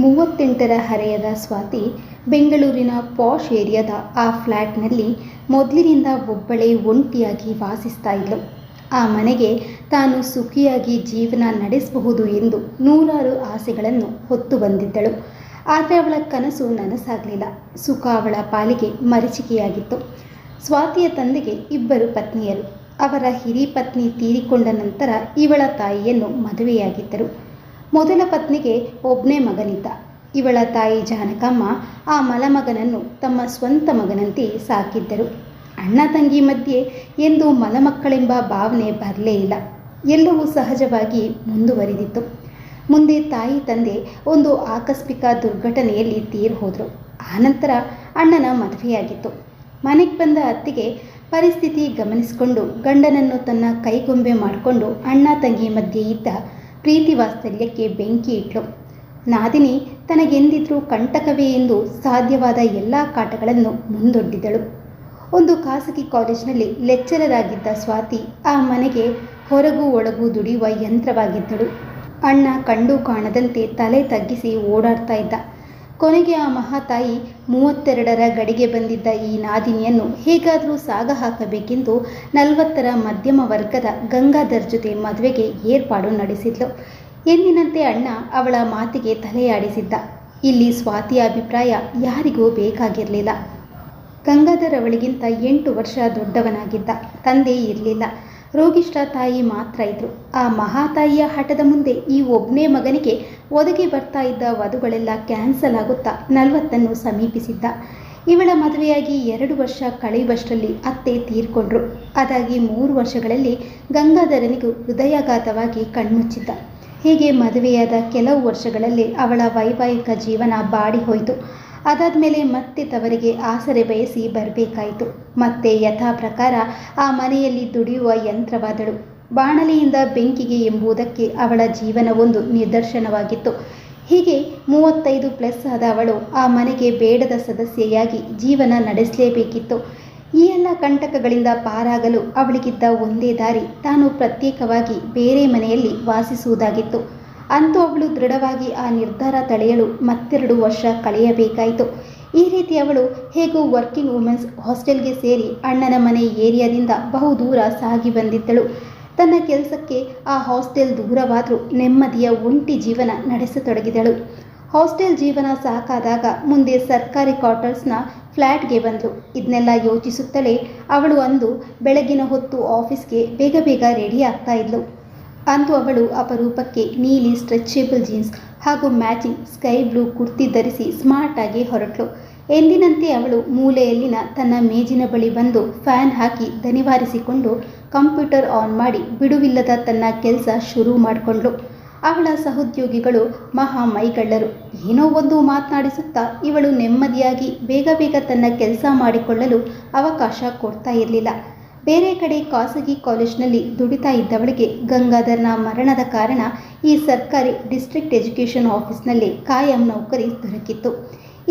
38ರ ಹರೆಯದ ಸ್ವಾತಿ ಬೆಂಗಳೂರಿನ ಪಾಷ್ ಏರಿಯಾದ ಆ ಫ್ಲ್ಯಾಟ್ನಲ್ಲಿ ಮೊದಲಿನಿಂದ ಒಬ್ಬಳೇ ಒಂಟಿಯಾಗಿ ವಾಸಿಸ್ತಾ ಇದ್ಳು. ಆ ಮನೆಗೆ ತಾನು ಸುಖಿಯಾಗಿ ಜೀವನ ನಡೆಸಬಹುದು ಎಂದು ನೂರಾರು ಆಸೆಗಳನ್ನು ಹೊತ್ತು ಬಂದಿದ್ದಳು. ಆದರೆ ಅವಳ ಕನಸು ನನಸಾಗಲಿಲ್ಲ. ಸುಖ ಅವಳ ಪಾಲಿಗೆ ಮರೀಚಿಕೆಯಾಗಿತ್ತು. ಸ್ವಾತಿಯ ತಂದೆಗೆ 2 ಪತ್ನಿಯರು. ಅವರ ಹಿರಿ ಪತ್ನಿ ತೀರಿಕೊಂಡ ನಂತರ ಇವಳ ತಾಯಿಯನ್ನು ಮದುವೆಯಾಗಿದ್ದರು. ಮೊದಲ ಪತ್ನಿಗೆ ಒಬ್ಬನೇ ಮಗನಿದ್ದ. ಇವಳ ತಾಯಿ ಜಾನಕಮ್ಮ ಆ ಮಲಮಗನನ್ನು ತಮ್ಮ ಸ್ವಂತ ಮಗನಂತೆ ಸಾಕಿದ್ದರು. ಅಣ್ಣ ತಂಗಿ ಮಧ್ಯೆ ಎಂದೂ ಮಲಮಕ್ಕಳೆಂಬ ಭಾವನೆ ಬರಲೇ ಇಲ್ಲ. ಎಲ್ಲವೂ ಸಹಜವಾಗಿ ಮುಂದುವರಿದಿತ್ತು. ಮುಂದೆ ತಾಯಿ ತಂದೆ ಒಂದು ಆಕಸ್ಮಿಕ ದುರ್ಘಟನೆಯಲ್ಲಿ ತೀರಿ ಹೋದರು. ಆನಂತರ ಅಣ್ಣನ ಮದುವೆಯಾಗಿತ್ತು. ಮನೆಗೆ ಬಂದ ಅತ್ತಿಗೆ ಪರಿಸ್ಥಿತಿ ಗಮನಿಸಿಕೊಂಡು ಗಂಡನನ್ನು ತನ್ನ ಕೈಗೊಂಬೆ ಮಾಡಿಕೊಂಡು ಅಣ್ಣ ತಂಗಿ ಮಧ್ಯೆ ಇದ್ದ ಪ್ರೀತಿ ವಾತ್ಸಲ್ಯಕ್ಕೆ ಬೆಂಕಿ ಇಟ್ಲು. ನಾದಿನಿ ತನಗೆಂದಿದ್ರೂ ಕಂಟಕವೇ ಎಂದು ಸಾಧ್ಯವಾದ ಎಲ್ಲ ಕಾಟಗಳನ್ನು ಮುಂದೊಡ್ಡಿದಳು. ಒಂದು ಖಾಸಗಿ ಕಾಲೇಜಿನಲ್ಲಿ ಲೆಕ್ಚರರ್ ಆಗಿದ್ದ ಸ್ವಾತಿ ಆ ಮನೆಗೆ ಹೊರಗೂ ಒಳಗೂ ದುಡಿಯುವ ಯಂತ್ರವಾಗಿದ್ದಳು. ಅಣ್ಣ ಕಂಡು ಕಾಣದಂತೆ ತಲೆ ತಗ್ಗಿಸಿ ಓಡಾಡ್ತಾ ಇದ್ದ. ಕೊನೆಗೆ ಆ ಮಹಾತಾಯಿ 32ರ ಗಡಿಗೆ ಬಂದಿದ್ದ ಈ ನಾದಿನಿಯನ್ನು ಹೇಗಾದರೂ ಸಾಗ ಹಾಕಬೇಕೆಂದು 40ರ ಮಧ್ಯಮ ವರ್ಗದ ಗಂಗಾಧರ್ ಜೊತೆ ಮದುವೆಗೆ ಏರ್ಪಾಡು ನಡೆಸಿದ್ಲು. ಎಂದಿನಂತೆ ಅಣ್ಣ ಅವಳ ಮಾತಿಗೆ ತಲೆಯಾಡಿಸಿದ್ದ. ಇಲ್ಲಿ ಸ್ವಾತಿಯ ಅಭಿಪ್ರಾಯ ಯಾರಿಗೂ ಬೇಕಾಗಿರಲಿಲ್ಲ. ಗಂಗಾಧರ್ ಅವಳಿಗಿಂತ 8 ವರ್ಷ ದೊಡ್ಡವನಾಗಿದ್ದ. ತಂದೆ ಇರಲಿಲ್ಲ. ರೋಗಿಷ್ಠ ತಾಯಿ ಮಾತ್ರ ಇದ್ದರು. ಆ ಮಹಾತಾಯಿಯ ಹಠದ ಮುಂದೆ ಈ ಒಬ್ಬನೇ ಮಗನಿಗೆ ಒದಗಿ ಬರ್ತಾ ಇದ್ದ ವಧುಗಳೆಲ್ಲ ಕ್ಯಾನ್ಸಲ್ ಆಗುತ್ತಾ 40ನ್ನು ಸಮೀಪಿಸಿದ್ದ. ಇವಳ ಮದುವೆಯಾಗಿ 2 ವರ್ಷ ಕಳೆಯುವಷ್ಟರಲ್ಲಿ ಅತ್ತೆ ತೀರ್ಕೊಂಡ್ರು. ಅದಾಗಿ 3 ವರ್ಷಗಳಲ್ಲಿ ಗಂಗಾಧರನಿಗೂ ಹೃದಯಾಘಾತವಾಗಿ ಕಣ್ಮುಚ್ಚಿದ್ದ. ಹೀಗೆ ಮದುವೆಯಾದ ಕೆಲವು ವರ್ಷಗಳಲ್ಲೇ ಅವಳ ವೈವಾಹಿಕ ಜೀವನ ಬಾಡಿ ಹೋಯಿತು. ಅದಾದಮೇಲೆ ಮತ್ತೆ ತವರಿಗೆ ಆಸರೆ ಬಯಸಿ ಬರಬೇಕಾಯಿತು. ಮತ್ತೆ ಯಥಾ ಪ್ರಕಾರ ಆ ಮನೆಯಲ್ಲಿ ದುಡಿಯುವ ಯಂತ್ರವಾದಳು. ಬಾಣಲೆಯಿಂದ ಬೆಂಕಿಗೆ ಎಂಬುದಕ್ಕೆ ಅವಳ ಜೀವನ ಒಂದು ನಿದರ್ಶನವಾಗಿತ್ತು. ಹೀಗೆ 35+ ಆದ ಅವಳು ಆ ಮನೆಗೆ ಬೇಡದ ಸದಸ್ಯೆಯಾಗಿ ಜೀವನ ನಡೆಸಲೇಬೇಕಿತ್ತು. ಈ ಎಲ್ಲ ಕಂಟಕಗಳಿಂದ ಪಾರಾಗಲು ಅವಳಿಗಿದ್ದ ಒಂದೇ ದಾರಿ ತಾನು ಪ್ರತ್ಯೇಕವಾಗಿ ಬೇರೆ ಮನೆಯಲ್ಲಿ ವಾಸಿಸುವುದಾಗಿತ್ತು. ಅಂತೂ ಅವಳು ದೃಢವಾಗಿ ಆ ನಿರ್ಧಾರ ತಳೆಯಲು ಮತ್ತೆರಡು ವರ್ಷ ಕಳೆಯಬೇಕಾಯಿತು. ಈ ರೀತಿ ಅವಳು ಹೇಗೂ ವರ್ಕಿಂಗ್ ವುಮೆನ್ಸ್ ಹಾಸ್ಟೆಲ್ಗೆ ಸೇರಿ ಅಣ್ಣನ ಮನೆ ಏರಿಯಾದಿಂದ ಬಹುದೂರ ಸಾಗಿ ಬಂದಿದ್ದಳು. ತನ್ನ ಕೆಲಸಕ್ಕೆ ಆ ಹಾಸ್ಟೆಲ್ ದೂರವಾದರೂ ನೆಮ್ಮದಿಯ ಒಂಟಿ ಜೀವನ ನಡೆಸತೊಡಗಿದಳು. ಹಾಸ್ಟೆಲ್ ಜೀವನ ಸಾಕಾದಾಗ ಮುಂದೆ ಸರ್ಕಾರಿ ಕ್ವಾರ್ಟರ್ಸ್ನ ಫ್ಲ್ಯಾಟ್ಗೆ ಬಂದಳು. ಇದನ್ನೆಲ್ಲ ಯೋಚಿಸುತ್ತಲೇ ಅವಳು ಅಂದು ಬೆಳಗಿನ ಹೊತ್ತು ಆಫೀಸ್ಗೆ ಬೇಗ ಬೇಗ ರೆಡಿ ಆಗ್ತಾ ಇದ್ಲು. ಅಂದು ಅವಳು ಅಪರೂಪಕ್ಕೆ ನೀಲಿ ಸ್ಟ್ರೆಚಬಲ್ ಜೀನ್ಸ್ ಹಾಗೂ ಮ್ಯಾಚಿಂಗ್ ಸ್ಕೈ ಬ್ಲೂ ಕುರ್ತಿ ಧರಿಸಿ ಸ್ಮಾರ್ಟಾಗಿ ಹೊರಟಳು. ಎಂದಿನಂತೆ ಅವಳು ಮೂಲೆಯಲ್ಲಿನ ತನ್ನ ಮೇಜಿನ ಬಳಿ ಬಂದು ಫ್ಯಾನ್ ಹಾಕಿ ದನಿವಾರಿಸಿಕೊಂಡು ಕಂಪ್ಯೂಟರ್ ಆನ್ ಮಾಡಿ ಬಿಡುವಿಲ್ಲದ ತನ್ನ ಕೆಲಸ ಶುರು ಮಾಡಿಕೊಂಡ್ಳು. ಅವಳ ಸಹೋದ್ಯೋಗಿಗಳು ಮಹಾ ಮೈಗಳ್ಳರು. ಏನೋ ಒಂದು ಮಾತನಾಡಿಸುತ್ತಾ ಇವಳು ನೆಮ್ಮದಿಯಾಗಿ ಬೇಗ ಬೇಗ ತನ್ನ ಕೆಲಸ ಮಾಡಿಕೊಳ್ಳಲು ಅವಕಾಶ ಕೊಡ್ತಾ ಇರಲಿಲ್ಲ. ಬೇರೆ ಕಡೆ ಖಾಸಗಿ ಕಾಲೇಜಿನಲ್ಲಿ ದುಡಿತಾ ಇದ್ದವಳಿಗೆ ಗಂಗಾಧರ್ನ ಮರಣದ ಕಾರಣ ಈ ಸರ್ಕಾರಿ ಡಿಸ್ಟ್ರಿಕ್ಟ್ ಎಜುಕೇಷನ್ ಆಫೀಸ್ನಲ್ಲಿ ಕಾಯಂ ನೌಕರಿ ದೊರಕಿತ್ತು.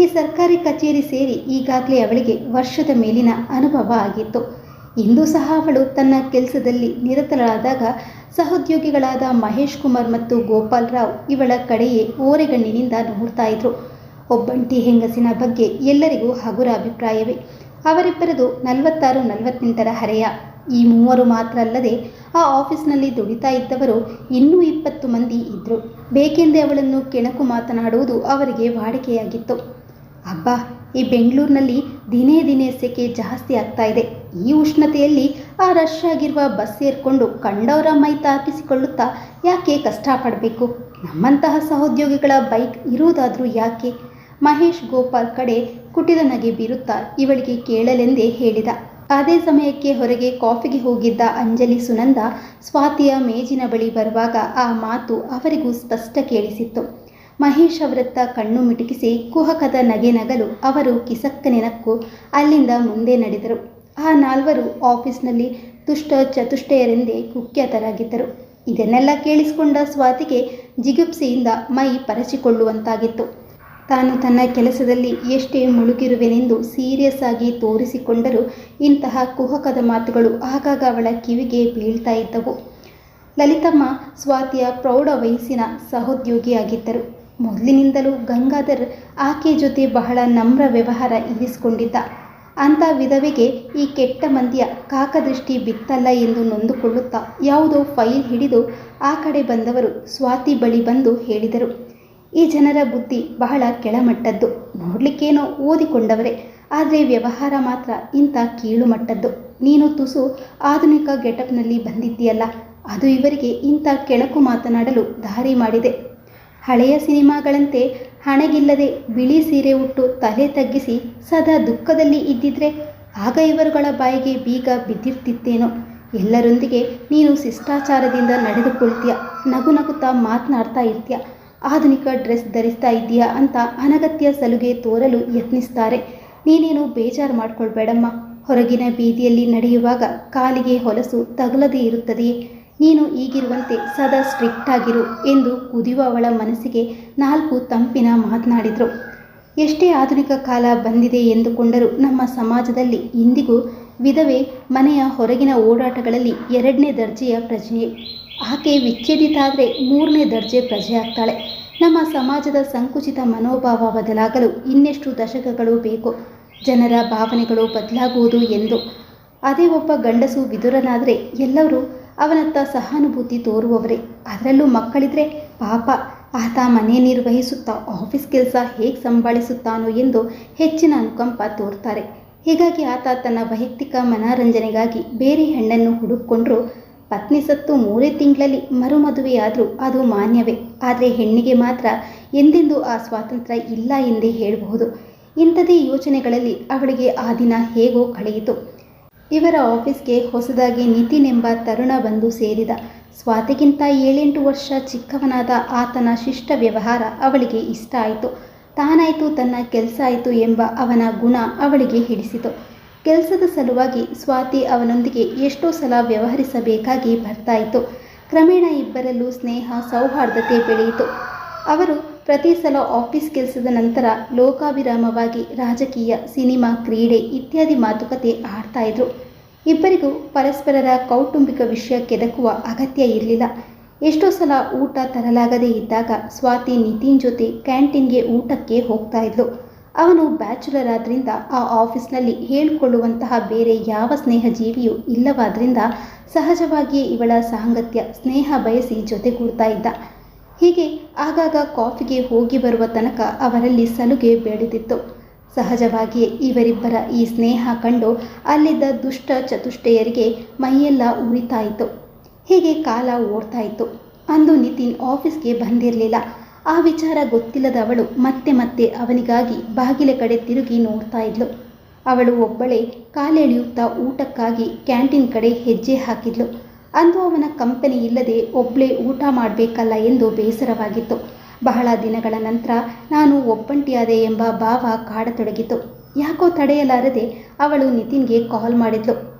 ಈ ಸರ್ಕಾರಿ ಕಚೇರಿ ಸೇರಿ ಈಗಾಗಲೇ ಅವಳಿಗೆ ವರ್ಷದ ಮೇಲಿನ ಅನುಭವ ಆಗಿತ್ತು. ಇಂದು ಸಹ ಅವಳು ತನ್ನ ಕೆಲಸದಲ್ಲಿ ನಿರತಳಾದಾಗ ಸಹೋದ್ಯೋಗಿಗಳಾದ ಮಹೇಶ್ ಕುಮಾರ್ ಮತ್ತು ಗೋಪಾಲ್ ರಾವ್ ಇವಳ ಕಡೆಯೇ ಓರೆಗಣ್ಣಿನಿಂದ ನೋಡ್ತಾ ಇದ್ರು. ಒಬ್ಬಂಟಿ ಹೆಂಗಸಿನ ಬಗ್ಗೆ ಎಲ್ಲರಿಗೂ ಹಗುರ ಅಭಿಪ್ರಾಯವೇ. ಅವರಿಬ್ಬರದು 46-48ರ ಹರೆಯ. ಈ ಮೂವರು ಮಾತ್ರ ಅಲ್ಲದೆ ಆ ಆಫೀಸ್ನಲ್ಲಿ ದುಡಿತಾ ಇದ್ದವರು ಇನ್ನೂ 20 ಮಂದಿ ಇದ್ದರು. ಬೇಕೆಂದೇ ಅವಳನ್ನು ಕೆಣಕು ಮಾತನಾಡುವುದು ಅವರಿಗೆ ವಾಡಿಕೆಯಾಗಿತ್ತು. ಅಬ್ಬಾ, ಈ ಬೆಂಗಳೂರಿನಲ್ಲಿ ದಿನೇ ದಿನೇ ಸೆಕೆ ಜಾಸ್ತಿ ಆಗ್ತಾ ಇದೆ. ಈ ಉಷ್ಣತೆಯಲ್ಲಿ ಆ ರಶ್ ಆಗಿರುವ ಬಸ್ ಸೇರಿಕೊಂಡು ಕಂಡವರ ಮೈ ತಾಕಿಸಿಕೊಳ್ಳುತ್ತಾ ಯಾಕೆ ಕಷ್ಟಪಡಬೇಕು? ನಮ್ಮಂತಹ ಸಹೋದ್ಯೋಗಿಗಳ ಬೈಕ್ ಇರುವುದಾದರೂ ಯಾಕೆ? ಮಹೇಶ್ ಗೋಪಾಲ್ ಕಡೆ ಕುಟಿಲ ನಗೆ ಬೀರುತ್ತಾ ಇವಳಿಗೆ ಕೇಳಲೆಂದೇ ಹೇಳಿದ. ಅದೇ ಸಮಯಕ್ಕೆ ಹೊರಗೆ ಕಾಫಿಗೆ ಹೋಗಿದ್ದ ಅಂಜಲಿ ಸುನಂದ ಸ್ವಾತಿಯ ಮೇಜಿನ ಬಳಿ ಬರುವಾಗ ಆ ಮಾತು ಅವರಿಗೂ ಸ್ಪಷ್ಟ ಕೇಳಿಸಿತ್ತು. ಮಹೇಶ್ ಅವರತ್ತ ಕಣ್ಣು ಮಿಟುಕಿಸಿ ಕುಹಕದ ನಗೆ ನಗಲು ಅವರು ಕಿಸಕ್ಕನೆ ನಕ್ಕು ಅಲ್ಲಿಂದ ಮುಂದೆ ನಡೆದರು. ಆ ನಾಲ್ವರು ಆಫೀಸ್ನಲ್ಲಿ ದುಷ್ಟ ಚತುಷ್ಟಯರೆಂದೇ ಕುಖ್ಯಾತರಾಗಿದ್ದರು. ಇದನ್ನೆಲ್ಲ ಕೇಳಿಸಿಕೊಂಡ ಸ್ವಾತಿಗೆ ಜಿಗುಪ್ಸೆಯಿಂದ ಮೈ ಪರಚಿಕೊಳ್ಳುವಂತಾಗಿತ್ತು. ತಾನು ತನ್ನ ಕೆಲಸದಲ್ಲಿ ಎಷ್ಟೇ ಮುಳುಗಿರುವೆನೆಂದು ಸೀರಿಯಸ್ ಆಗಿ ತೋರಿಸಿಕೊಂಡರೂ ಇಂತಹ ಕುಹಕದ ಮಾತುಗಳು ಆಗಾಗ ಅವಳ ಕಿವಿಗೆ ಬೀಳ್ತಾ ಇದ್ದವು. ಲಲಿತಮ್ಮ ಸ್ವಾತಿಯ ಪ್ರೌಢ ವಯಸ್ಸಿನ ಸಹೋದ್ಯೋಗಿಯಾಗಿದ್ದರು. ಮೊದಲಿನಿಂದಲೂ ಗಂಗಾಧರ್ ಆಕೆ ಜೊತೆ ಬಹಳ ನಮ್ರ ವ್ಯವಹಾರ ಇರಿಸಿಕೊಂಡಿದ್ದ. ಅಂಥ ವಿಧವೆಗೆ ಈ ಕೆಟ್ಟ ಮಂದಿಯ ಕಾಕದೃಷ್ಟಿ ಬಿತ್ತಲ್ಲ ಎಂದು ನೊಂದುಕೊಳ್ಳುತ್ತಾ ಯಾವುದೋ ಫೈಲ್ ಹಿಡಿದು ಆ ಕಡೆ ಬಂದವರು ಸ್ವಾತಿ ಬಳಿ ಬಂದು ಹೇಳಿದರು, ಈ ಜನರ ಬುದ್ಧಿ ಬಹಳ ಕೆಳಮಟ್ಟದ್ದು. ನೋಡಲಿಕ್ಕೇನೋ ಓದಿಕೊಂಡವರೇ, ಆದರೆ ವ್ಯವಹಾರ ಮಾತ್ರ ಇಂಥ ಕೀಳು ಮಟ್ಟದ್ದು. ನೀನು ತುಸು ಆಧುನಿಕ ಗೆಟಪ್ನಲ್ಲಿ ಬಂದಿದ್ದೀಯಲ್ಲ, ಅದು ಇವರಿಗೆ ಇಂಥ ಕೆಣಕು ಮಾತನಾಡಲು ದಾರಿ ಮಾಡಿದೆ. ಹಳೆಯ ಸಿನಿಮಾಗಳಂತೆ ಹಣಗಿಲ್ಲದೆ ಬಿಳಿ ಸೀರೆ ಉಟ್ಟು ತಲೆ ತಗ್ಗಿಸಿ ಸದಾ ದುಃಖದಲ್ಲಿ ಇದ್ದಿದ್ರೆ ಆಗ ಇವರುಗಳ ಬಾಯಿಗೆ ಬೀಗ ಬಿದ್ದಿರ್ತಿತ್ತೇನೋ. ಎಲ್ಲರೊಂದಿಗೆ ನೀನು ಶಿಷ್ಟಾಚಾರದಿಂದ ನಡೆದುಕೊಳ್ತೀಯ, ನಗು ನಗುತ್ತಾ ಮಾತನಾಡ್ತಾ ಇರ್ತೀಯ, ಆಧುನಿಕ ಡ್ರೆಸ್ ಧರಿಸ್ತಾ ಇದ್ದೀಯಾ ಅಂತ ಅನಗತ್ಯ ಸಲುಗೆ ತೋರಲು ಯತ್ನಿಸ್ತಾರೆ. ನೀನೇನು ಬೇಜಾರು ಮಾಡ್ಕೊಳ್ಬೇಡಮ್ಮ. ಹೊರಗಿನ ಬೀದಿಯಲ್ಲಿ ನಡೆಯುವಾಗ ಕಾಲಿಗೆ ಹೊಲಸು ತಗಲದೇ ಇರುತ್ತದೆಯೇ? ನೀನು ಈಗಿರುವಂತೆ ಸದಾ ಸ್ಟ್ರಿಕ್ಟ್ ಆಗಿರು ಎಂದು ಕುದಿಯುವ ಅವಳ ಮನಸ್ಸಿಗೆ 4 ತಂಪಿನ ಮಾತನಾಡಿದರು. ಎಷ್ಟೇ ಆಧುನಿಕ ಕಾಲ ಬಂದಿದೆ ಎಂದುಕೊಂಡರೂ ನಮ್ಮ ಸಮಾಜದಲ್ಲಿ ಇಂದಿಗೂ ವಿಧವೆ ಮನೆಯ ಹೊರಗಿನ ಓಡಾಟಗಳಲ್ಲಿ 2ನೇ ದರ್ಜೆಯ ಪ್ರಜೆಯೇ. ಆಕೆ ವಿಚ್ಛೇದಿತ ಆದರೆ 3ನೇ ದರ್ಜೆ ಪ್ರಜೆಯಾಗ್ತಾಳೆ. ನಮ್ಮ ಸಮಾಜದ ಸಂಕುಚಿತ ಮನೋಭಾವ ಬದಲಾಗಲು ಇನ್ನೆಷ್ಟು ದಶಕಗಳು ಬೇಕು. ಜನರ ಭಾವನೆಗಳು ಬದಲಾಗುವುದು ಎಂದು. ಅದೇ ಒಬ್ಬ ಗಂಡಸು ವಿದುರನಾದರೆ ಎಲ್ಲರೂ ಅವನತ್ತ ಸಹಾನುಭೂತಿ ತೋರುವವರೇ. ಅದರಲ್ಲೂ ಮಕ್ಕಳಿದ್ರೆ ಪಾಪ ಆತ ಮನೆ ನಿರ್ವಹಿಸುತ್ತಾ ಆಫೀಸ್ ಕೆಲಸ ಹೇಗೆ ಸಂಭಾಳಿಸುತ್ತಾನೋ ಎಂದು ಹೆಚ್ಚಿನ ಅನುಕಂಪ ತೋರ್ತಾರೆ. ಹೀಗಾಗಿ ಆತ ತನ್ನ ವೈಯಕ್ತಿಕ ಮನರಂಜನೆಗಾಗಿ ಬೇರೆ ಹೆಣ್ಣನ್ನು ಹುಡುಕೊಂಡ್ರೂ ಪತ್ನಿ ಸತ್ತು 3 ತಿಂಗಳಲ್ಲಿ ಮರುಮದುವೆಯಾದರೂ ಅದು ಮಾನ್ಯವೇ. ಆದರೆ ಹೆಣ್ಣಿಗೆ ಮಾತ್ರ ಎಂದೆಂದೂ ಆ ಸ್ವಾತಂತ್ರ್ಯ ಇಲ್ಲ ಎಂದೇ ಹೇಳಬಹುದು. ಇಂಥದೇ ಯೋಚನೆಗಳಲ್ಲಿ ಅವಳಿಗೆ ಆ ದಿನ ಹೇಗೋ ಕಳೆಯಿತು. ಇವರ ಆಫೀಸ್ಗೆ ಹೊಸದಾಗಿ ನಿತಿನ್ ಎಂಬ ತರುಣ ಬಂದು ಸೇರಿದ. ಸ್ವಾತಿಗಿಂತ 7-8 ವರ್ಷ ಚಿಕ್ಕವನಾದ ಆತನ ಶಿಷ್ಟ ವ್ಯವಹಾರ ಅವಳಿಗೆ ಇಷ್ಟ ಆಯಿತು. ತಾನಾಯಿತು, ತನ್ನ ಕೆಲಸ ಆಯಿತು ಎಂಬ ಅವನ ಗುಣ ಅವಳಿಗೆ ಹಿಡಿಸಿತು. ಕೆಲಸದ ಸಲುವಾಗಿ ಸ್ವಾತಿ ಅವನೊಂದಿಗೆ ಎಷ್ಟೋ ಸಲ ವ್ಯವಹರಿಸಬೇಕಾಗಿ ಬರ್ತಾಯಿತು. ಕ್ರಮೇಣ ಇಬ್ಬರಲ್ಲೂ ಸ್ನೇಹ ಸೌಹಾರ್ದತೆ ಬೆಳೆಯಿತು. ಅವರು ಪ್ರತಿ ಸಲ ಆಫೀಸ್ ಕೆಲಸದ ನಂತರ ಲೋಕಾಭಿರಾಮವಾಗಿ ರಾಜಕೀಯ, ಸಿನಿಮಾ, ಕ್ರೀಡೆ ಇತ್ಯಾದಿ ಮಾತುಕತೆ ಆಡ್ತಾಯಿದ್ರು. ಇಬ್ಬರಿಗೂ ಪರಸ್ಪರರ ಕೌಟುಂಬಿಕ ವಿಷಯ ಕೆದಕುವ ಅಗತ್ಯ ಇರಲಿಲ್ಲ. ಎಷ್ಟೋ ಸಲ ಊಟ ತರಲಾಗದೇ ಇದ್ದಾಗ ಸ್ವಾತಿ ನಿತಿನ್ ಜೊತೆ ಕ್ಯಾಂಟೀನ್ಗೆ ಊಟಕ್ಕೆ ಹೋಗ್ತಾ ಇದ್ಲು. ಅವನು ಬ್ಯಾಚುಲರ್ ಆದ್ದರಿಂದ ಆ ಆಫೀಸ್ನಲ್ಲಿ ಹೇಳಿಕೊಳ್ಳುವಂತಹ ಬೇರೆ ಯಾವ ಸ್ನೇಹಜೀವಿಯೂ ಇಲ್ಲವಾದ್ದರಿಂದ ಸಹಜವಾಗಿಯೇ ಇವಳ ಸಾಂಗತ್ಯ, ಸ್ನೇಹ ಬಯಸಿ ಜೊತೆಗೂಡ್ತಾ ಇದ್ದ. ಹೀಗೆ ಆಗಾಗ ಕಾಫಿಗೆ ಹೋಗಿ ಬರುವ ತನಕ ಅವರಲ್ಲಿ ಸಲುಗೆ ಬೆಳೆದಿತ್ತು. ಸಹಜವಾಗಿಯೇ ಇವರಿಬ್ಬರ ಈ ಸ್ನೇಹ ಕಂಡು ಅಲ್ಲಿದ್ದ ದುಷ್ಟ ಚತುಷ್ಟಯರಿಗೆ ಮೈಯೆಲ್ಲ ಉರಿತಾಯಿತು. ಹೀಗೆ ಕಾಲ ಓಡ್ತಾಯಿತ್ತು. ಅಂದು ನಿತಿನ್ ಆಫೀಸ್ಗೆ ಬಂದಿರಲಿಲ್ಲ. ಆ ವಿಚಾರ ಗೊತ್ತಿಲ್ಲದ ಅವಳು ಮತ್ತೆ ಮತ್ತೆ ಅವನಿಗಾಗಿ ಬಾಗಿಲ ಕಡೆ ತಿರುಗಿ ನೋಡ್ತಾ ಇದ್ಲು. ಅವಳು ಒಬ್ಬಳೇ ಕಾಲೆಳೆಯುತ್ತಾ ಊಟಕ್ಕಾಗಿ ಕ್ಯಾಂಟೀನ್ ಕಡೆ ಹೆಜ್ಜೆ ಹಾಕಿದ್ಲು. ಅಂದು ಅವನ ಕಂಪನಿ ಇಲ್ಲದೆ ಒಬ್ಬಳೇ ಊಟ ಮಾಡಬೇಕಲ್ಲ ಎಂದು ಬೇಸರವಾಗಿತ್ತು. ಬಹಳ ದಿನಗಳ ನಂತರ ನಾನು ಒಬ್ಬಂಟಿಯಾದೆ ಎಂಬ ಭಾವ ಕಾಡತೊಡಗಿತು. ಯಾಕೋ ತಡೆಯಲಾರದೆ ಅವಳು ನಿತಿನ್ಗೆ ಕಾಲ್ ಮಾಡಿದ್ಲು.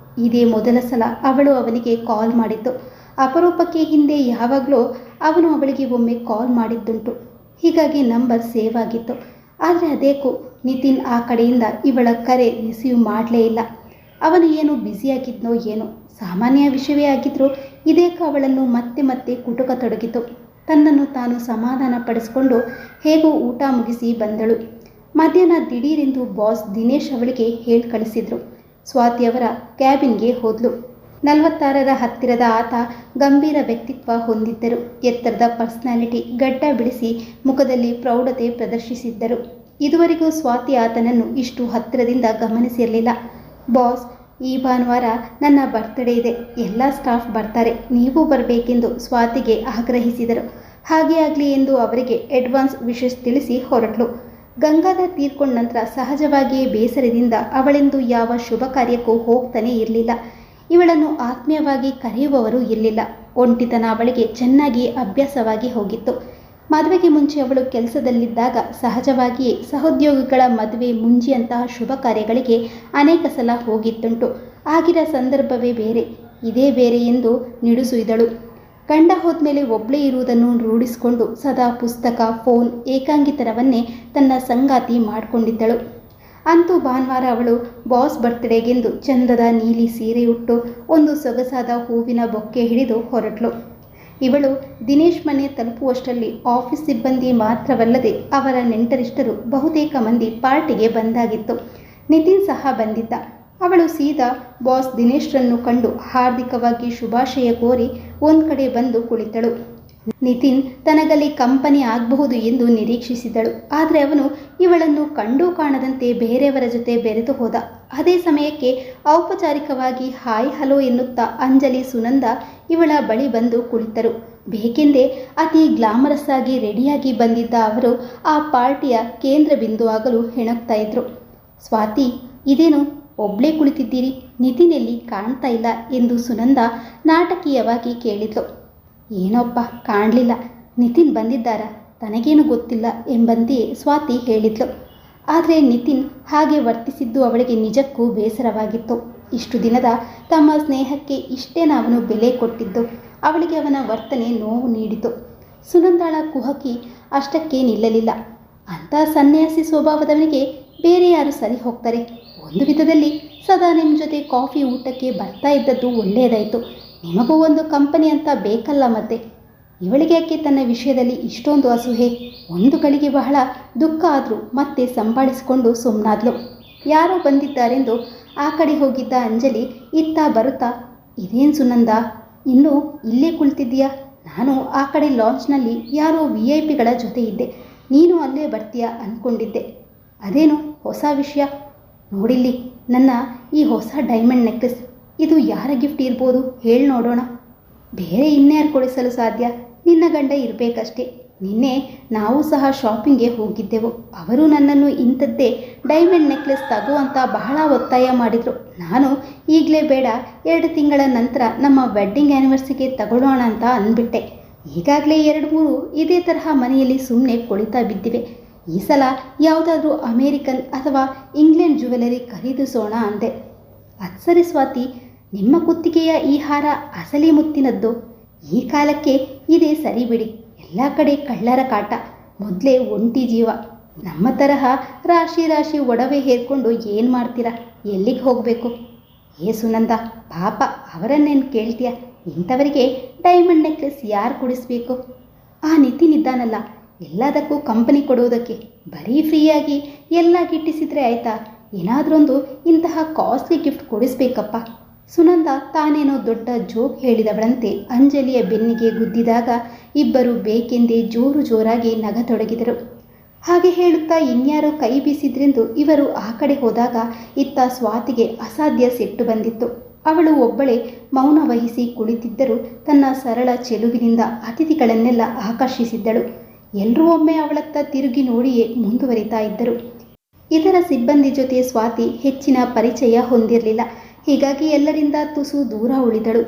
ಇದೇ ಮೊದಲ ಸಲ ಅವಳು ಅವನಿಗೆ ಕಾಲ್ ಮಾಡಿದ್ದು. ಅಪರೂಪಕ್ಕೆ ಹಿಂದೆ ಯಾವಾಗಲೂ ಅವನು ಅವಳಿಗೆ ಒಮ್ಮೆ ಕಾಲ್ ಮಾಡಿದ್ದುಂಟು. ಹೀಗಾಗಿ ನಂಬರ್ ಸೇವ್ ಆಗಿತ್ತು. ಆದರೆ ಅದೇಕೋ ನಿತಿನ್ ಆ ಕಡೆಯಿಂದ ಇವಳ ಕರೆ ರಿಸೀವ್ ಮಾಡಲೇ ಇಲ್ಲ. ಅವನು ಏನು ಬ್ಯುಸಿಯಾಗಿದ್ನೋ ಏನೋ. ಸಾಮಾನ್ಯ ವಿಷಯವೇ ಆಗಿದ್ದರೂ ಇದೇಕ ಅವಳನ್ನು ಮತ್ತೆ ಮತ್ತೆ ಕುಟುಕತೊಡಗಿತು. ತನ್ನನ್ನು ತಾನು ಸಮಾಧಾನ ಪಡಿಸಿಕೊಂಡು ಹೇಗೋ ಊಟ ಮುಗಿಸಿ ಬಂದಳು. ಮಧ್ಯಾಹ್ನ ದಿಢೀರೆಂದು ಬಾಸ್ ದಿನೇಶ್ ಅವಳಿಗೆ ಹೇಳಿ ಕಳಿಸಿದ್ರು. ಸ್ವಾತಿಯವರ ಕ್ಯಾಬಿನ್ಗೆ ಹೋದ್ಲು. 46ರ ಹತ್ತಿರದ ಆತ ಗಂಭೀರ ವ್ಯಕ್ತಿತ್ವ ಹೊಂದಿದ್ದರು. ಎತ್ತರದ ಪರ್ಸನಾಲಿಟಿ, ಗಡ್ಡ ಬಿಡಿಸಿ ಮುಖದಲ್ಲಿ ಪ್ರೌಢತೆ ಪ್ರದರ್ಶಿಸಿದ್ದರು. ಇದುವರೆಗೂ ಸ್ವಾತಿ ಆತನನ್ನು ಇಷ್ಟು ಹತ್ತಿರದಿಂದ ಗಮನಿಸಿರಲಿಲ್ಲ. ಬಾಸ್, ಈ ಭಾನುವಾರ ನನ್ನ ಬರ್ತ್ಡೇ ಇದೆ. ಎಲ್ಲ ಸ್ಟಾಫ್ ಬರ್ತಾರೆ, ನೀವು ಬರಬೇಕೆಂದು ಸ್ವಾತಿಗೆ ಆಗ್ರಹಿಸಿದರು. ಹಾಗೆ ಆಗಲಿ ಎಂದು ಅವರಿಗೆ ಅಡ್ವಾನ್ಸ್ ವಿಶಸ್ ತಿಳಿಸಿ ಹೊರಟಳು. ಗಂಗಾಧರ್ ತೀರ್ಕೊಂಡ ನಂತರ ಸಹಜವಾಗಿಯೇ ಬೇಸರದಿಂದ ಅವಳೆಂದು ಯಾವ ಶುಭ ಕಾರ್ಯಕ್ಕೂ ಹೋಗ್ತಾನೆ ಇರಲಿಲ್ಲ. ಇವಳನ್ನು ಆತ್ಮೀಯವಾಗಿ ಕರೆಯುವವರು ಇರಲಿಲ್ಲ. ಒಂಟಿತನ ಅವಳಿಗೆ ಚೆನ್ನಾಗಿ ಅಭ್ಯಾಸವಾಗಿ ಹೋಗಿತ್ತು. ಮದುವೆಗೆ ಮುಂಚೆ ಅವಳು ಕೆಲಸದಲ್ಲಿದ್ದಾಗ ಸಹಜವಾಗಿಯೇ ಸಹೋದ್ಯೋಗಿಗಳ ಮದುವೆ, ಮುಂಜಿಯಂತಹ ಶುಭ ಕಾರ್ಯಗಳಿಗೆ ಅನೇಕ ಸಲ ಹೋಗಿದ್ದುಂಟು. ಆಗಿರ ಸಂದರ್ಭವೇ ಬೇರೆ, ಇದೇ ಬೇರೆ ಎಂದು ನಿಡುಸುಯ್ದಳು. ಗಂಡ ಹೋದ್ಮೇಲೆ ಒಬ್ಬಳೇ ಇರುವುದನ್ನು ರೂಢಿಸಿಕೊಂಡು ಸದಾ ಪುಸ್ತಕ, ಫೋನ್, ಏಕಾಂಗಿತನವನ್ನೇ ತನ್ನ ಸಂಗಾತಿ ಮಾಡಿಕೊಂಡಿದ್ದಳು. ಅಂತೂ ಭಾನುವಾರ ಅವಳು ಬಾಸ್ ಬರ್ತ್ಡೇಗೆಂದು ಚಂದದ ನೀಲಿ ಸೀರೆ ಉಟ್ಟು ಒಂದು ಸೊಗಸಾದ ಹೂವಿನ ಬೊಕ್ಕೆ ಹಿಡಿದು ಹೊರಟಳು. ಇವಳು ದಿನೇಶ್ ಮನೆ ತಲುಪುವಷ್ಟರಲ್ಲಿ ಆಫೀಸ್ ಸಿಬ್ಬಂದಿ ಮಾತ್ರವಲ್ಲದೆ ಅವರ ನೆಂಟರಿಷ್ಟರು ಬಹುತೇಕ ಮಂದಿ ಪಾರ್ಟಿಗೆ ಬಂದಾಗಿತ್ತು. ನಿತಿನ್ ಸಹ ಬಂದಿದ್ದ. ಅವಳು ಸೀದಾ ಬಾಸ್ ದಿನೇಶ್ರನ್ನು ಕಂಡು ಹಾರ್ದಿಕವಾಗಿ ಶುಭಾಶಯ ಕೋರಿ ಒಂದು ಕಡೆ ಬಂದು ಕುಳಿತಳು. ನಿತಿನ್ ತನಗಲ್ಲಿ ಕಂಪನಿ ಆಗಬಹುದು ಎಂದು ನಿರೀಕ್ಷಿಸಿದಳು. ಆದರೆ ಅವನು ಇವಳನ್ನು ಕಂಡೂ ಕಾಣದಂತೆ ಬೇರೆಯವರ ಜೊತೆ ಬೆರೆತು ಹೋದ. ಅದೇ ಸಮಯಕ್ಕೆ ಔಪಚಾರಿಕವಾಗಿ ಹಾಯ್ ಹಲೋ ಎನ್ನುತ್ತಾ ಅಂಜಲಿ ಸುನಂದ ಇವಳ ಬಳಿ ಬಂದು ಕುಳಿತರು. ಬೇಕೆಂದೇ ಅತಿ ಗ್ಲಾಮರಸ್ ಆಗಿ ರೆಡಿಯಾಗಿ ಬಂದಿದ್ದ ಅವರು ಆ ಪಾರ್ಟಿಯ ಕೇಂದ್ರ ಬಿಂದು ಆಗಲು ಹೆಣಗ್ತಾ ಇದ್ರು. ಸ್ವಾತಿ, ಇದೇನು ಒಬ್ಳೇ ಕುಳಿತಿದ್ದೀರಿ, ನಿತಿನ್ ಎಲ್ಲಿ ಕಾಣ್ತಾ ಇಲ್ಲ ಎಂದು ಸುನಂದ ನಾಟಕೀಯವಾಗಿ ಕೇಳಿದ್ಲು. ಏನೋಪ್ಪ ಕಾಣಲಿಲ್ಲ, ನಿತಿನ್ ಬಂದಿದ್ದಾರಾ, ತನಗೇನು ಗೊತ್ತಿಲ್ಲ ಎಂಬಂತೆಯೇ ಸ್ವಾತಿ ಹೇಳಿದ್ಲು. ಆದರೆ ನಿತಿನ್ ಹಾಗೆ ವರ್ತಿಸಿದ್ದು ಅವಳಿಗೆ ನಿಜಕ್ಕೂ ಬೇಸರವಾಗಿತ್ತು. ಇಷ್ಟು ದಿನದ ತಮ್ಮ ಸ್ನೇಹಕ್ಕೆ ಇಷ್ಟೇನ ಅವನು ಬೆಲೆ ಕೊಟ್ಟಿದ್ದು. ಅವಳಿಗೆ ಅವನ ವರ್ತನೆ ನೋವು ನೀಡಿತು. ಸುನಂದಾಳ ಕುಹಕಿ ಅಷ್ಟಕ್ಕೆ ನಿಲ್ಲಲಿಲ್ಲ. ಅಂಥ ಸನ್ಯಾಸಿ ಸ್ವಭಾವದವನಿಗೆ ಬೇರೆ ಯಾರು ಸರಿ ಹೋಗ್ತಾರೆ? ಒಂದು ವಿಧದಲ್ಲಿ ಸದಾ ನಿಮ್ಮ ಜೊತೆ ಕಾಫಿ ಊಟಕ್ಕೆ ಬರ್ತಾ ಇದ್ದದ್ದು ಒಳ್ಳೆಯದಾಯಿತು. ನಿಮಗೂ ಒಂದು ಕಂಪನಿ ಅಂತ ಬೇಕಲ್ಲ ಮತ್ತೆ. ಇವಳಿಗೆ ಯಾಕೆ ತನ್ನ ವಿಷಯದಲ್ಲಿ ಇಷ್ಟೊಂದು ಅಸೂಹೆ? ಒಂದು ಗಳಿಗೆ ಬಹಳ ದುಃಖ ಆದರೂ ಮತ್ತೆ ಸಂಭಾಳಿಸಿಕೊಂಡು ಸುಮ್ಮನಾದ್ಲು. ಯಾರೋ ಬಂದಿದ್ದಾರೆಂದು ಆ ಕಡೆ ಹೋಗಿದ್ದ ಅಂಜಲಿ ಇತ್ತ ಬರುತ್ತಾ, ಇದೇನು ಸುನಂದ, ಇನ್ನೂ ಇಲ್ಲೇ ಕುಳಿತಿದ್ದೀಯಾ? ನಾನು ಆ ಕಡೆ ಲಾಂಚ್ನಲ್ಲಿ ಯಾರೋ VIP ಗಳ ಜೊತೆ ಇದ್ದೆ, ನೀನು ಅಲ್ಲೇ ಬರ್ತೀಯಾ ಅಂದ್ಕೊಂಡಿದ್ದೆ. ಅದೇನು ಹೊಸ ವಿಷಯ? ನೋಡಿಲ್ಲಿ ನನ್ನ ಈ ಹೊಸ ಡೈಮಂಡ್ ನೆಕ್ಲೆಸ್. ಇದು ಯಾರ ಗಿಫ್ಟ್ ಇರ್ಬೋದು ಹೇಳಿ ನೋಡೋಣ. ಬೇರೆ ಇನ್ಯಾರು ಕೊಡಿಸಲು ಸಾಧ್ಯ? ನಿನ್ನ ಗಂಡ ಇರಬೇಕಷ್ಟೇ. ನಿನ್ನೆ ನಾವು ಸಹ ಶಾಪಿಂಗ್ಗೆ ಹೋಗಿದ್ದೆವು. ಅವರು ನನ್ನನ್ನು ಇಂಥದ್ದೇ ಡೈಮಂಡ್ ನೆಕ್ಲೆಸ್ ತಗೋ ಅಂತ ಬಹಳ ಒತ್ತಾಯ ಮಾಡಿದರು. ನಾನು ಈಗಲೇ ಬೇಡ, 2 ತಿಂಗಳ ನಂತರ ನಮ್ಮ ವೆಡ್ಡಿಂಗ್ ಆ್ಯನಿವರ್ಸರಿಗೆ ತಗೊಳ್ಳೋಣ ಅಂತ ಅಂದ್ಬಿಟ್ಟೆ. ಈಗಾಗಲೇ 2-3 ಇದೇ ತರಹ ಮನೆಯಲ್ಲಿ ಸುಮ್ಮನೆ ಕೊಳಿತಾ ಬಿದ್ದಿವೆ. ಈ ಸಲ ಯಾವುದಾದ್ರೂ ಅಮೇರಿಕನ್ ಅಥವಾ ಇಂಗ್ಲೆಂಡ್ ಜ್ಯುವೆಲರಿ ಖರೀದಿಸೋಣ ಅಂದೆ. ಅದು ಸರಿ ಸ್ವಾತಿ, ನಿಮ್ಮ ಕುತ್ತಿಗೆಯ ಈ ಹಾರ ಅಸಲಿ ಮುತ್ತಿನದ್ದು. ಈ ಕಾಲಕ್ಕೆ ಇದೇ ಸರಿ ಬಿಡಿ. ಎಲ್ಲ ಕಡೆ ಕಳ್ಳರ ಕಾಟ. ಮೊದಲೇ ಒಂಟಿ ಜೀವ. ನಮ್ಮ ತರಹ ರಾಶಿ ರಾಶಿ ಒಡವೆ ಹೇರ್ಕೊಂಡು ಏನು ಮಾಡ್ತೀರಾ? ಎಲ್ಲಿಗೆ ಹೋಗಬೇಕು? ಏ ಸುನಂದ, ಪಾಪ ಅವರನ್ನೇನು ಕೇಳ್ತೀಯ? ಇಂಥವರಿಗೆ ಡೈಮಂಡ್ ನೆಕ್ಲೆಸ್ ಯಾರು ಕೊಡಿಸ್ಬೇಕು? ಆ ನಿತಿನ್ ಇದ್ದಾನಲ್ಲ, ಎಲ್ಲದಕ್ಕೂ ಕಂಪನಿ ಕೊಡುವುದಕ್ಕೆ. ಬರೀ ಫ್ರೀಯಾಗಿ ಎಲ್ಲ ಗಿಟ್ಟಿಸಿದ್ರೆ ಆಯಿತಾ? ಏನಾದ್ರೊಂದು ಇಂತಹ ಕಾಸ್ಟ್ಲಿ ಗಿಫ್ಟ್ ಕೊಡಿಸ್ಬೇಕಪ್ಪ. ಸುನಂದ ತಾನೇನೋ ದೊಡ್ಡ ಜೋಕ್ ಹೇಳಿದವಳಂತೆ ಅಂಜಲಿಯ ಬೆನ್ನಿಗೆ ಗುದ್ದಿದಾಗ ಇಬ್ಬರು ಬೇಕೆಂದೇ ಜೋರು ಜೋರಾಗಿ ನಗತೊಡಗಿದರು. ಹಾಗೆ ಹೇಳುತ್ತಾ ಇನ್ಯಾರೋ ಕೈ ಬೀಸಿದ್ರೆಂದು ಇವರು ಆ ಕಡೆ ಹೋದಾಗ ಇತ್ತ ಸ್ವಾತಿಗೆ ಅಸಾಧ್ಯ ಸಿಟ್ಟು ಬಂದಿತ್ತು. ಅವಳು ಒಬ್ಬಳೇ ಮೌನ ವಹಿಸಿ ಕುಳಿತಿದ್ದರೂ ತನ್ನ ಸರಳ ಚೆಲುವಿನಿಂದ ಅತಿಥಿಗಳನ್ನೆಲ್ಲ ಆಕರ್ಷಿಸಿದ್ದಳು. ಎಲ್ಲರೂ ಒಮ್ಮೆ ಅವಳತ್ತ ತಿರುಗಿ ನೋಡಿಯೇ ಮುಂದುವರಿತಾ ಇದ್ದರು. ಇದರ ಸಿಬ್ಬಂದಿ ಜೊತೆ ಸ್ವಾತಿ ಹೆಚ್ಚಿನ ಪರಿಚಯ ಹೊಂದಿರಲಿಲ್ಲ. ಹೀಗಾಗಿ ಎಲ್ಲರಿಂದ ತುಸು ದೂರ ಉಳಿದಳು.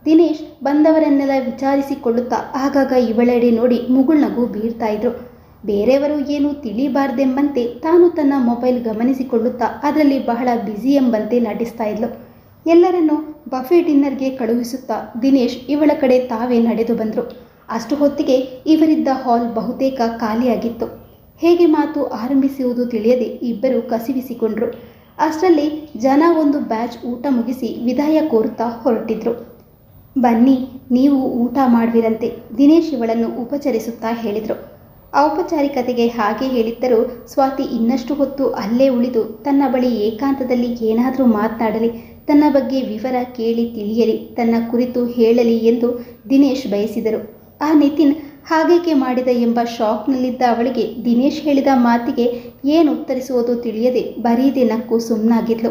ದಿನೇಶ್ ಬಂದವರನ್ನೆಲ್ಲ ವಿಚಾರಿಸಿಕೊಳ್ಳುತ್ತಾ ಆಗಾಗ ಇವಳೆಡೆ ನೋಡಿ ಮುಗುಳ್ನಗು ಬೀರ್ತಾ ಇದ್ರು. ಬೇರೆಯವರು ಏನು ತಿಳಿಬಾರ್ದೆಂಬಂತೆ ತಾನು ತನ್ನ ಮೊಬೈಲ್ ಗಮನಿಸಿಕೊಳ್ಳುತ್ತಾ ಅದರಲ್ಲಿ ಬಹಳ ಬ್ಯುಸಿ ಎಂಬಂತೆ ನಟಿಸ್ತಾ ಇದ್ಲು. ಎಲ್ಲರನ್ನೂ ಬಫೆ ಡಿನ್ನರ್ಗೆ ಕಳುಹಿಸುತ್ತಾ ದಿನೇಶ್ ಇವಳ ಕಡೆ ತಾವೇ ನಡೆದು ಬಂದರು. ಅಷ್ಟು ಹೊತ್ತಿಗೆ ಇವರಿದ್ದ ಹಾಲ್ ಬಹುತೇಕ ಖಾಲಿಯಾಗಿತ್ತು. ಹೇಗೆ ಮಾತು ಆರಂಭಿಸುವುದು ತಿಳಿಯದೆ ಇಬ್ಬರು ಕಸಿವಿಸಿಕೊಂಡ್ರು. ಅಷ್ಟರಲ್ಲಿ ಜನ ಒಂದು ಬ್ಯಾಚ್ ಊಟ ಮುಗಿಸಿ ವಿದಾಯ ಕೋರುತ್ತಾ ಹೊರಟಿದ್ರು. ಬನ್ನಿ, ನೀವು ಊಟ ಮಾಡುವಿರಂತೆ, ದಿನೇಶ್ ಇವಳನ್ನು ಉಪಚರಿಸುತ್ತಾ ಹೇಳಿದರು. ಔಪಚಾರಿಕತೆಗೆ ಹಾಗೆ ಹೇಳಿದ್ದರೂ ಸ್ವಾತಿ ಇನ್ನಷ್ಟು ಹೊತ್ತು ಅಲ್ಲೇ ಉಳಿದು ತನ್ನ ಬಳಿ ಏಕಾಂತದಲ್ಲಿ ಏನಾದರೂ ಮಾತನಾಡಲಿ, ತನ್ನ ಬಗ್ಗೆ ವಿವರ ಕೇಳಿ ತಿಳಿಯಲಿ, ತನ್ನ ಕುರಿತು ಹೇಳಲಿ ಎಂದು ದಿನೇಶ್ ಬಯಸಿದರು. ಆ ನಿತಿನ್ ಹಾಗೇಕೆ ಮಾಡಿದ ಎಂಬ ಶಾಕ್ನಲ್ಲಿದ್ದ ಅವಳಿಗೆ ದಿನೇಶ್ ಹೇಳಿದ ಮಾತಿಗೆ ಏನು ಉತ್ತರಿಸುವುದು ತಿಳಿಯದೆ ಬರೀದೆ ನಕ್ಕು ಸುಮ್ಮನಾಗಿದ್ಲು.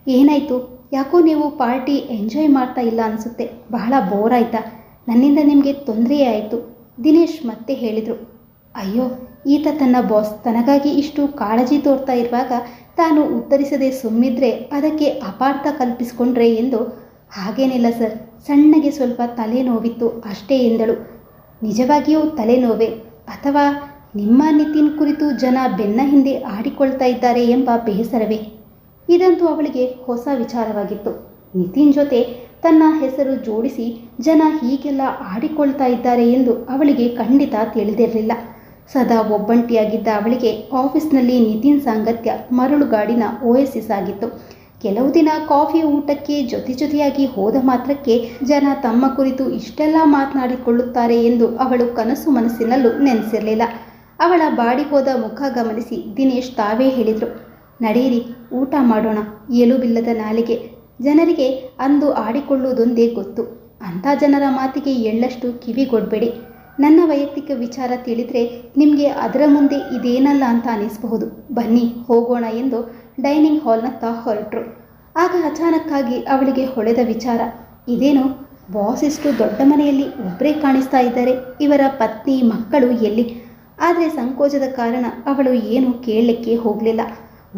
ಏನಾಯಿತು? ಯಾಕೋ ನೀವು ಪಾರ್ಟಿ ಎಂಜಾಯ್ ಮಾಡ್ತಾ ಇಲ್ಲ ಅನಿಸುತ್ತೆ. ಬಹಳ ಬೋರ್ ಆಯ್ತಾ? ನನ್ನಿಂದ ನಿಮಗೆ ತೊಂದರೆಯೇ ಆಯಿತು, ದಿನೇಶ್ ಮತ್ತೆ ಹೇಳಿದರು. ಅಯ್ಯೋ, ಈತ ತನ್ನ ಬಾಸ್ ತನಗಾಗಿ ಇಷ್ಟು ಕಾಳಜಿ ತೋರ್ತಾ ಇರುವಾಗ ತಾನು ಉತ್ತರಿಸದೆ ಸುಮ್ಮಿದ್ರೆ ಅದಕ್ಕೆ ಅಪಾರ್ಥ ಕಲ್ಪಿಸಿಕೊಂಡ್ರೆ ಎಂದು. ಹಾಗೇನಿಲ್ಲ ಸರ್, ಸಣ್ಣಗೆ ಸ್ವಲ್ಪ ತಲೆನೋವಿತ್ತು ಅಷ್ಟೇ ಎಂದಳು. ನಿಜವಾಗಿಯೂ ತಲೆನೋವೆ, ಅಥವಾ ನಿಮ್ಮ ನಿತಿನ್ ಕುರಿತು ಜನ ಬೆನ್ನ ಹಿಂದೆ ಆಡಿಕೊಳ್ತಾ ಇದ್ದಾರೆ ಎಂಬ ಬೇಸರವೇ? ಇದಂತೂ ಅವಳಿಗೆ ಹೊಸ ವಿಚಾರವಾಗಿತ್ತು. ನಿತಿನ್ ಜೊತೆ ತನ್ನ ಹೆಸರು ಜೋಡಿಸಿ ಜನ ಹೀಗೆಲ್ಲ ಆಡಿಕೊಳ್ತಾ ಇದ್ದಾರೆ ಎಂದು ಅವಳಿಗೆ ಖಂಡಿತ ತಿಳಿದಿರಲಿಲ್ಲ. ಸದಾ ಒಬ್ಬಂಟಿಯಾಗಿದ್ದ ಅವಳಿಗೆ ಆಫೀಸ್ನಲ್ಲಿ ನಿತಿನ್ ಸಾಂಗತ್ಯ ಮರಳುಗಾಡಿನ ಓಯಸಿಸ್ ಆಗಿತ್ತು. ಕೆಲವು ದಿನ ಕಾಫಿ ಊಟಕ್ಕೆ ಜೊತೆಯಾಗಿ ಹೋದ ಮಾತ್ರಕ್ಕೆ ಜನ ತಮ್ಮ ಕುರಿತು ಇಷ್ಟೆಲ್ಲ ಮಾತನಾಡಿಕೊಳ್ಳುತ್ತಾರೆ ಎಂದು ಅವಳು ಕನಸು ಮನಸ್ಸಿನಲ್ಲೂ ನೆನೆಸಿರಲಿಲ್ಲ. ಅವಳ ಬಾಡಿ ಹೋದ ಮುಖ ಗಮನಿಸಿ ದಿನೇಶ್ ತಾವೇ ಹೇಳಿದರು, ನಡೆಯಿರಿ ಊಟ ಮಾಡೋಣ. ಎಲುಬಿಲ್ಲದ ನಾಲಿಗೆ. ಜನರಿಗೆ ಅಂದು ಆಡಿಕೊಳ್ಳುವುದೊಂದೇ ಗೊತ್ತು. ಅಂಥ ಜನರ ಮಾತಿಗೆ ಎಳ್ಳಷ್ಟು ಕಿವಿಗೊಡ್ಬೇಡಿ. ನನ್ನ ವೈಯಕ್ತಿಕ ವಿಚಾರ ತಿಳಿದರೆ ನಿಮಗೆ ಅದರ ಮುಂದೆ ಇದೇನಲ್ಲ ಅಂತ ಅನಿಸಬಹುದು. ಬನ್ನಿ ಹೋಗೋಣ ಎಂದು ಡೈನಿಂಗ್ ಹಾಲ್ನತ್ತ ಹೊರಟರು. ಆಗ ಅಚಾನಕ್ಕಾಗಿ ಅವಳಿಗೆ ಹೊಳೆದ ವಿಚಾರ, ಇದೇನು ಬಾಸ್ ಇಷ್ಟು ದೊಡ್ಡ ಮನೆಯಲ್ಲಿ ಒಬ್ಬರೇ ಕಾಣಿಸ್ತಾ ಇದ್ದಾರೆ, ಇವರ ಪತ್ನಿ ಮಕ್ಕಳು ಎಲ್ಲಿ? ಆದರೆ ಸಂಕೋಚದ ಕಾರಣ ಅವಳು ಏನು ಕೇಳಲಿಕ್ಕೆ ಹೋಗಲಿಲ್ಲ.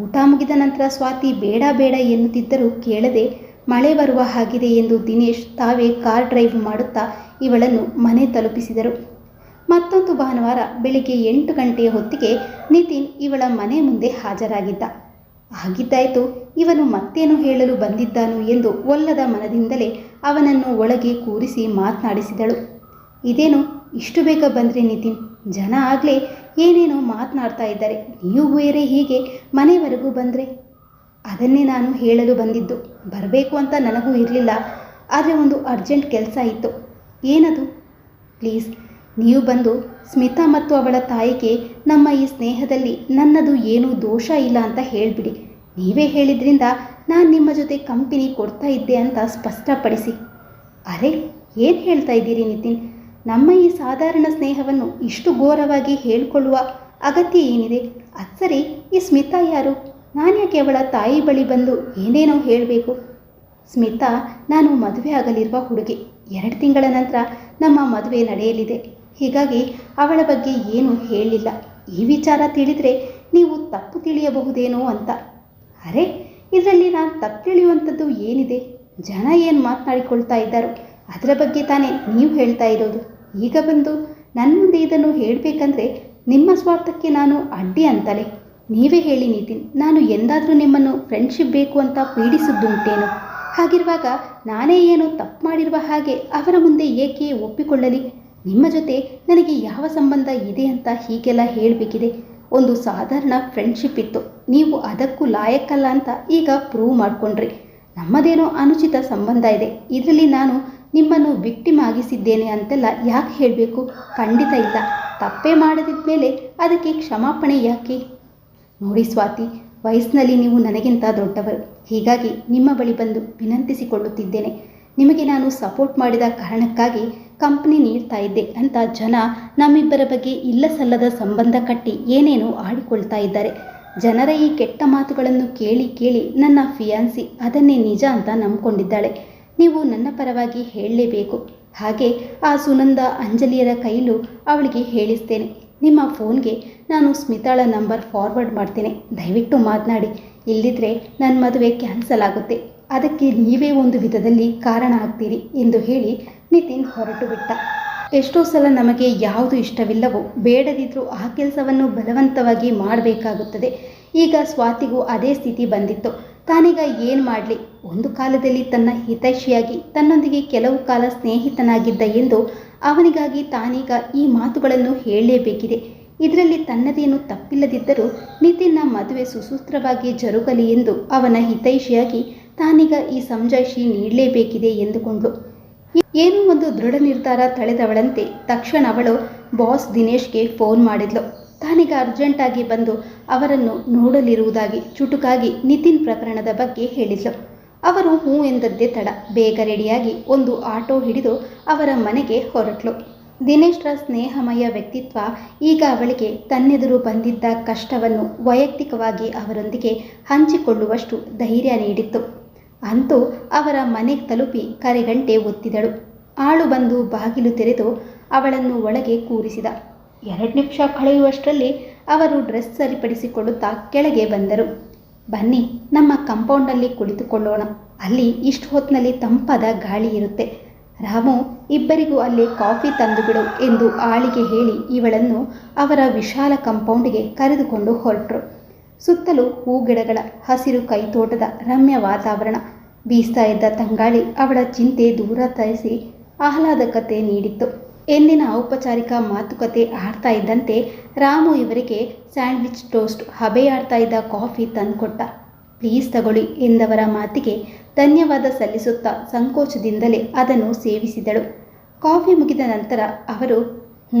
ಊಟ ಮುಗಿದ ನಂತರ ಸ್ವಾತಿ ಬೇಡ ಬೇಡ ಎನ್ನುತ್ತಿದ್ದರೂ ಕೇಳದೆ ಮಳೆ ಬರುವ ಹಾಗಿದೆ ಎಂದು ದಿನೇಶ್ ತಾವೇ ಕಾರ್ ಡ್ರೈವ್ ಮಾಡುತ್ತಾ ಇವಳನ್ನು ಮನೆ ತಲುಪಿಸಿದರು. ಮತ್ತೊಂದು ಭಾನುವಾರ ಬೆಳಿಗ್ಗೆ 8 ಗಂಟೆಯ ಹೊತ್ತಿಗೆ ನಿತಿನ್ ಇವಳ ಮನೆ ಮುಂದೆ ಹಾಜರಾಗಿದ್ದ. ಆಗಿದ್ದಾಯಿತು, ಇವನು ಮತ್ತೇನು ಹೇಳಲು ಬಂದಿದ್ದಾನು ಎಂದು ಒಲ್ಲದ ಮನದಿಂದಲೇ ಅವನನ್ನು ಒಳಗೆ ಕೂರಿಸಿ ಮಾತನಾಡಿಸಿದಳು. ಇದೇನು ಇಷ್ಟು ಬೇಗ ಬಂದರೆ ನಿತಿನ್? ಜನ ಆಗಲೇ ಏನೇನೋ ಮಾತನಾಡ್ತಾ ಇದ್ದಾರೆ, ನೀವು ಬೇರೆ ಹೀಗೆ ಮನೆವರೆಗೂ ಬಂದರೆ? ಅದನ್ನೇ ನಾನು ಹೇಳಲು ಬಂದಿದ್ದು. ಬರಬೇಕು ಅಂತ ನನಗೂ ಇರಲಿಲ್ಲ, ಆದರೆ ಒಂದು ಅರ್ಜೆಂಟ್ ಕೆಲಸ ಇತ್ತು. ಏನದು? ಪ್ಲೀಸ್ ನೀವು ಬಂದು ಸ್ಮಿತಾ ಮತ್ತು ಅವಳ ತಾಯಿಗೆ ನಮ್ಮ ಈ ಸ್ನೇಹದಲ್ಲಿ ನನ್ನದು ಏನೂ ದೋಷ ಇಲ್ಲ ಅಂತ ಹೇಳಿಬಿಡಿ. ನೀವೇ ಹೇಳಿದ್ರಿಂದ ನಾನು ನಿಮ್ಮ ಜೊತೆ ಕಂಪನಿ ಕೊಡ್ತಾ ಇದ್ದೆ ಅಂತ ಸ್ಪಷ್ಟಪಡಿಸಿ. ಅರೆ ಏನು ಹೇಳ್ತಾ ಇದ್ದೀರಿ ನಿತಿನ್? ನಮ್ಮ ಈ ಸಾಧಾರಣ ಸ್ನೇಹವನ್ನು ಇಷ್ಟು ಘೋರವಾಗಿ ಹೇಳಿಕೊಳ್ಳುವ ಅಗತ್ಯ ಏನಿದೆ? ಅದು ಸರಿ, ಈ ಸ್ಮಿತಾ ಯಾರು? ನಾನು ಯಾಕೆ ಅವಳ ತಾಯಿ ಬಳಿ ಬಂದು ಏನೇನೋ ಹೇಳಬೇಕು? ಸ್ಮಿತಾ ನಾನು ಮದುವೆ ಆಗಲಿರುವ ಹುಡುಗಿ. 2 ತಿಂಗಳ ನಂತರ ನಮ್ಮ ಮದುವೆ ನಡೆಯಲಿದೆ. ಹೀಗಾಗಿ ಅವಳ ಬಗ್ಗೆ ಏನೂ ಹೇಳಲಿಲ್ಲ. ಈ ವಿಚಾರ ತಿಳಿದರೆ ನೀವು ತಪ್ಪು ತಿಳಿಯಬಹುದೇನೋ ಅಂತ. ಅರೆ ಇದರಲ್ಲಿ ನಾನು ತಪ್ಪು ತಿಳಿಯುವಂಥದ್ದು ಏನಿದೆ? ಜನ ಏನು ಮಾತನಾಡಿಕೊಳ್ತಾ ಇದ್ದಾರೋ ಅದರ ಬಗ್ಗೆ ತಾನೇ ನೀವು ಹೇಳ್ತಾ ಇರೋದು. ಈಗ ಬಂದು ನನ್ನ ಮುಂದೆ ಇದನ್ನು ಹೇಳಬೇಕಂದ್ರೆ ನಿಮ್ಮ ಸ್ವಾರ್ಥಕ್ಕೆ ನಾನು ಅಡ್ಡಿ ಅಂತಲೇ? ನೀವೇ ಹೇಳಿ ನಿತಿನ್, ನಾನು ಎಂದಾದರೂ ನಿಮ್ಮನ್ನು ಫ್ರೆಂಡ್ಶಿಪ್ ಬೇಕು ಅಂತ ಪೀಡಿಸಿದ್ದುಂಟೇನು? ಹಾಗಿರುವಾಗ ನಾನೇ ಏನು ತಪ್ಪು ಮಾಡಿರುವ ಹಾಗೆ ಅವರ ಮುಂದೆ ಏಕೆ ಒಪ್ಪಿಕೊಳ್ಳಲಿ? ನಿಮ್ಮ ಜೊತೆ ನನಗೆ ಯಾವ ಸಂಬಂಧ ಇದೆ ಅಂತ ಹೀಗೆಲ್ಲ ಹೇಳಬೇಕಿದೆ? ಒಂದು ಸಾಧಾರಣ ಫ್ರೆಂಡ್ಶಿಪ್ ಇತ್ತು, ನೀವು ಅದಕ್ಕೂ ಲಾಯಕ್ಕಲ್ಲ ಅಂತ ಈಗ ಪ್ರೂವ್ ಮಾಡಿಕೊಂಡ್ರಿ. ನಮ್ಮದೇನೋ ಅನುಚಿತ ಸಂಬಂಧ ಇದೆ, ಇದರಲ್ಲಿ ನಾನು ನಿಮ್ಮನ್ನು ವಿಕ್ಟಿಮ್ ಆಗಿಸಿದ್ದೇನೆ ಅಂತೆಲ್ಲ ಯಾಕೆ ಹೇಳಬೇಕು? ಖಂಡಿತ ಇಲ್ಲ. ತಪ್ಪೇ ಮಾಡದಿದ್ಮೇಲೆ ಅದಕ್ಕೆ ಕ್ಷಮಾಪಣೆ ಯಾಕೆ? ನೋಡಿ ಸ್ವಾತಿ, ವಯಸ್ಸಿನಲ್ಲಿ ನೀವು ನನಗಿಂತ ದೊಡ್ಡವರು. ಹೀಗಾಗಿ ನಿಮ್ಮ ಬಳಿ ಬಂದು ವಿನಂತಿಸಿಕೊಳ್ಳುತ್ತಿದ್ದೇನೆ. ನಿಮಗೆ ನಾನು ಸಪೋರ್ಟ್ ಮಾಡಿದ ಕಾರಣಕ್ಕಾಗಿ ಕಂಪನಿ ನೀಡ್ತಾ ಇದ್ದೆ ಅಂತ ಜನ ನಮ್ಮಿಬ್ಬರ ಬಗ್ಗೆ ಇಲ್ಲ ಸಲ್ಲದ ಸಂಬಂಧ ಕಟ್ಟಿ ಏನೇನೋ ಆಡಿಕೊಳ್ತಾ ಇದ್ದಾರೆ. ಜನರ ಈ ಕೆಟ್ಟ ಮಾತುಗಳನ್ನು ಕೇಳಿ ಕೇಳಿ ನನ್ನ ಫಿಯಾನ್ಸಿ ಅದನ್ನೇ ನಿಜ ಅಂತ ನಂಬ್ಕೊಂಡಿದ್ದಾಳೆ. ನೀವು ನನ್ನ ಪರವಾಗಿ ಹೇಳಲೇಬೇಕು. ಹಾಗೆ ಆ ಸುನಂದ ಅಂಜಲಿಯರ ಕೈಲೂ ಅವಳಿಗೆ ಹೇಳಿಸ್ತೇನೆ. ನಿಮ್ಮ ಫೋನ್ಗೆ ನಾನು ಸ್ಮಿತಾಳ ನಂಬರ್ ಫಾರ್ವರ್ಡ್ ಮಾಡ್ತೇನೆ. ದಯವಿಟ್ಟು ಮಾತನಾಡಿ, ಇಲ್ಲದಿದ್ದರೆ ನನ್ನ ಮದುವೆ ಕ್ಯಾನ್ಸಲ್ ಆಗುತ್ತೆ. ಅದಕ್ಕೆ ನೀವೇ ಒಂದು ವಿಧದಲ್ಲಿ ಕಾರಣ ಆಗ್ತೀರಿ ಎಂದು ಹೇಳಿ ನಿತಿನ್ ಹೊರಟು ಬಿಟ್ಟ. ಎಷ್ಟೋ ಸಲ ನಮಗೆ ಯಾವುದು ಇಷ್ಟವಿಲ್ಲವೋ ಬೇಡದಿದ್ದರೂ ಆ ಕೆಲಸವನ್ನು ಬಲವಂತವಾಗಿ ಮಾಡಬೇಕಾಗುತ್ತದೆ. ಈಗ ಸ್ವಾತಿಗೂ ಅದೇ ಸ್ಥಿತಿ ಬಂದಿತ್ತು. ತಾನೀಗ ಏನು ಮಾಡಲಿ? ಒಂದು ಕಾಲದಲ್ಲಿ ತನ್ನ ಹಿತೈಷಿಯಾಗಿ ತನ್ನೊಂದಿಗೆ ಕೆಲವು ಕಾಲ ಸ್ನೇಹಿತನಾಗಿದ್ದ ಎಂದು ಅವನಿಗಾಗಿ ತಾನೀಗ ಈ ಮಾತುಗಳನ್ನು ಹೇಳಲೇಬೇಕಿದೆ. ಇದರಲ್ಲಿ ತನ್ನದೇನು ತಪ್ಪಿಲ್ಲದಿದ್ದರೂ ನಿತಿನ್ನ ಮದುವೆ ಸುಸೂತ್ರವಾಗಿ ಜರುಗಲಿ ಎಂದು ಅವನ ಹಿತೈಷಿಯಾಗಿ ತಾನೀಗ ಈ ಸಮಜಾಯಿಷಿ ನೀಡಲೇಬೇಕಿದೆ ಎಂದುಕೊಂಡ್ಳು. ಏನೋ ಒಂದು ದೃಢ ನಿರ್ಧಾರ ತಳೆದವಳಂತೆ ತಕ್ಷಣ ಅವಳು ಬಾಸ್ ದಿನೇಶ್ಗೆ ಫೋನ್ ಮಾಡಿದ್ಲು. ತಾನೀಗ ಅರ್ಜೆಂಟಾಗಿ ಬಂದು ಅವರನ್ನು ನೋಡಲಿರುವುದಾಗಿ ಚುಟುಕಾಗಿ ನಿತಿನ್ ಪ್ರಕರಣದ ಬಗ್ಗೆ ಹೇಳಿದ್ಲು. ಅವರು ಹ್ಞೂ ಎಂದದ್ದೇ ತಡ. ಬೇಗ ರೆಡಿಯಾಗಿ ಒಂದು ಆಟೋ ಹಿಡಿದು ಅವರ ಮನೆಗೆ ಹೊರಟ್ಲು. ದಿನೇಶ್ರ ಸ್ನೇಹಮಯ ವ್ಯಕ್ತಿತ್ವ ಈಗ ಅವಳಿಗೆ ತನ್ನೆದುರು ಬಂದಿದ್ದ ಕಷ್ಟವನ್ನು ವೈಯಕ್ತಿಕವಾಗಿ ಅವರೊಂದಿಗೆ ಹಂಚಿಕೊಳ್ಳುವಷ್ಟು ಧೈರ್ಯ ನೀಡಿತ್ತು. ಅಂತೂ ಅವರ ಮನೆಗೆ ತಲುಪಿ ಕರೆಗಂಟೆ ಒತ್ತಿದಳು. ಆಳು ಬಂದು ಬಾಗಿಲು ತೆರೆದು ಅವಳನ್ನು ಒಳಗೆ ಕೂರಿಸಿದ. 2 ನಿಮಿಷ ಕಳೆಯುವಷ್ಟರಲ್ಲಿ ಅವರು ಡ್ರೆಸ್ ಸರಿಪಡಿಸಿಕೊಳ್ಳುತ್ತಾ ಕೆಳಗೆ ಬಂದರು. ಬನ್ನಿ, ನಮ್ಮ ಕಂಪೌಂಡಲ್ಲಿ ಕುಳಿತುಕೊಳ್ಳೋಣ. ಅಲ್ಲಿ ಇಷ್ಟು ಹೊತ್ತಿನಲ್ಲಿ ತಂಪಾದ ಗಾಳಿ ಇರುತ್ತೆ. ರಾಮು, ಇಬ್ಬರಿಗೂ ಅಲ್ಲೇ ಕಾಫಿ ತಂದುಬಿಡು ಎಂದು ಆಳಿಗೆ ಹೇಳಿ ಇವಳನ್ನು ಅವರ ವಿಶಾಲ ಕಂಪೌಂಡ್ಗೆ ಕರೆದುಕೊಂಡು ಹೊರಟರು. ಸುತ್ತಲೂ ಹೂಗಿಡಗಳ ಹಸಿರು ಕೈತೋಟದ ರಮ್ಯ ವಾತಾವರಣ. ಬೀಸ್ತಾ ಇದ್ದ ತಂಗಾಳಿ ಅವಳ ಚಿಂತೆ ದೂರ ತರಿಸಿ ಆಹ್ಲಾದಕತೆ ನೀಡಿತ್ತು. ಎಂದಿನ ಔಪಚಾರಿಕ ಮಾತುಕತೆ ಆಡ್ತಾ ಇದ್ದಂತೆ ರಾಮು ಇವರಿಗೆ ಸ್ಯಾಂಡ್ವಿಚ್ ಟೋಸ್ಟ್ ಹಬೆಯಾಡ್ತಾ ಇದ್ದ ಕಾಫಿ ತಂದುಕೊಟ್ಟ. ಪ್ಲೀಸ್ ತಗೊಳ್ಳಿ ಎಂದವರ ಮಾತಿಗೆ ಧನ್ಯವಾದ ಸಲ್ಲಿಸುತ್ತಾ ಸಂಕೋಚದಿಂದಲೇ ಅದನ್ನು ಸೇವಿಸಿದಳು. ಕಾಫಿ ಮುಗಿದ ನಂತರ ಅವರು,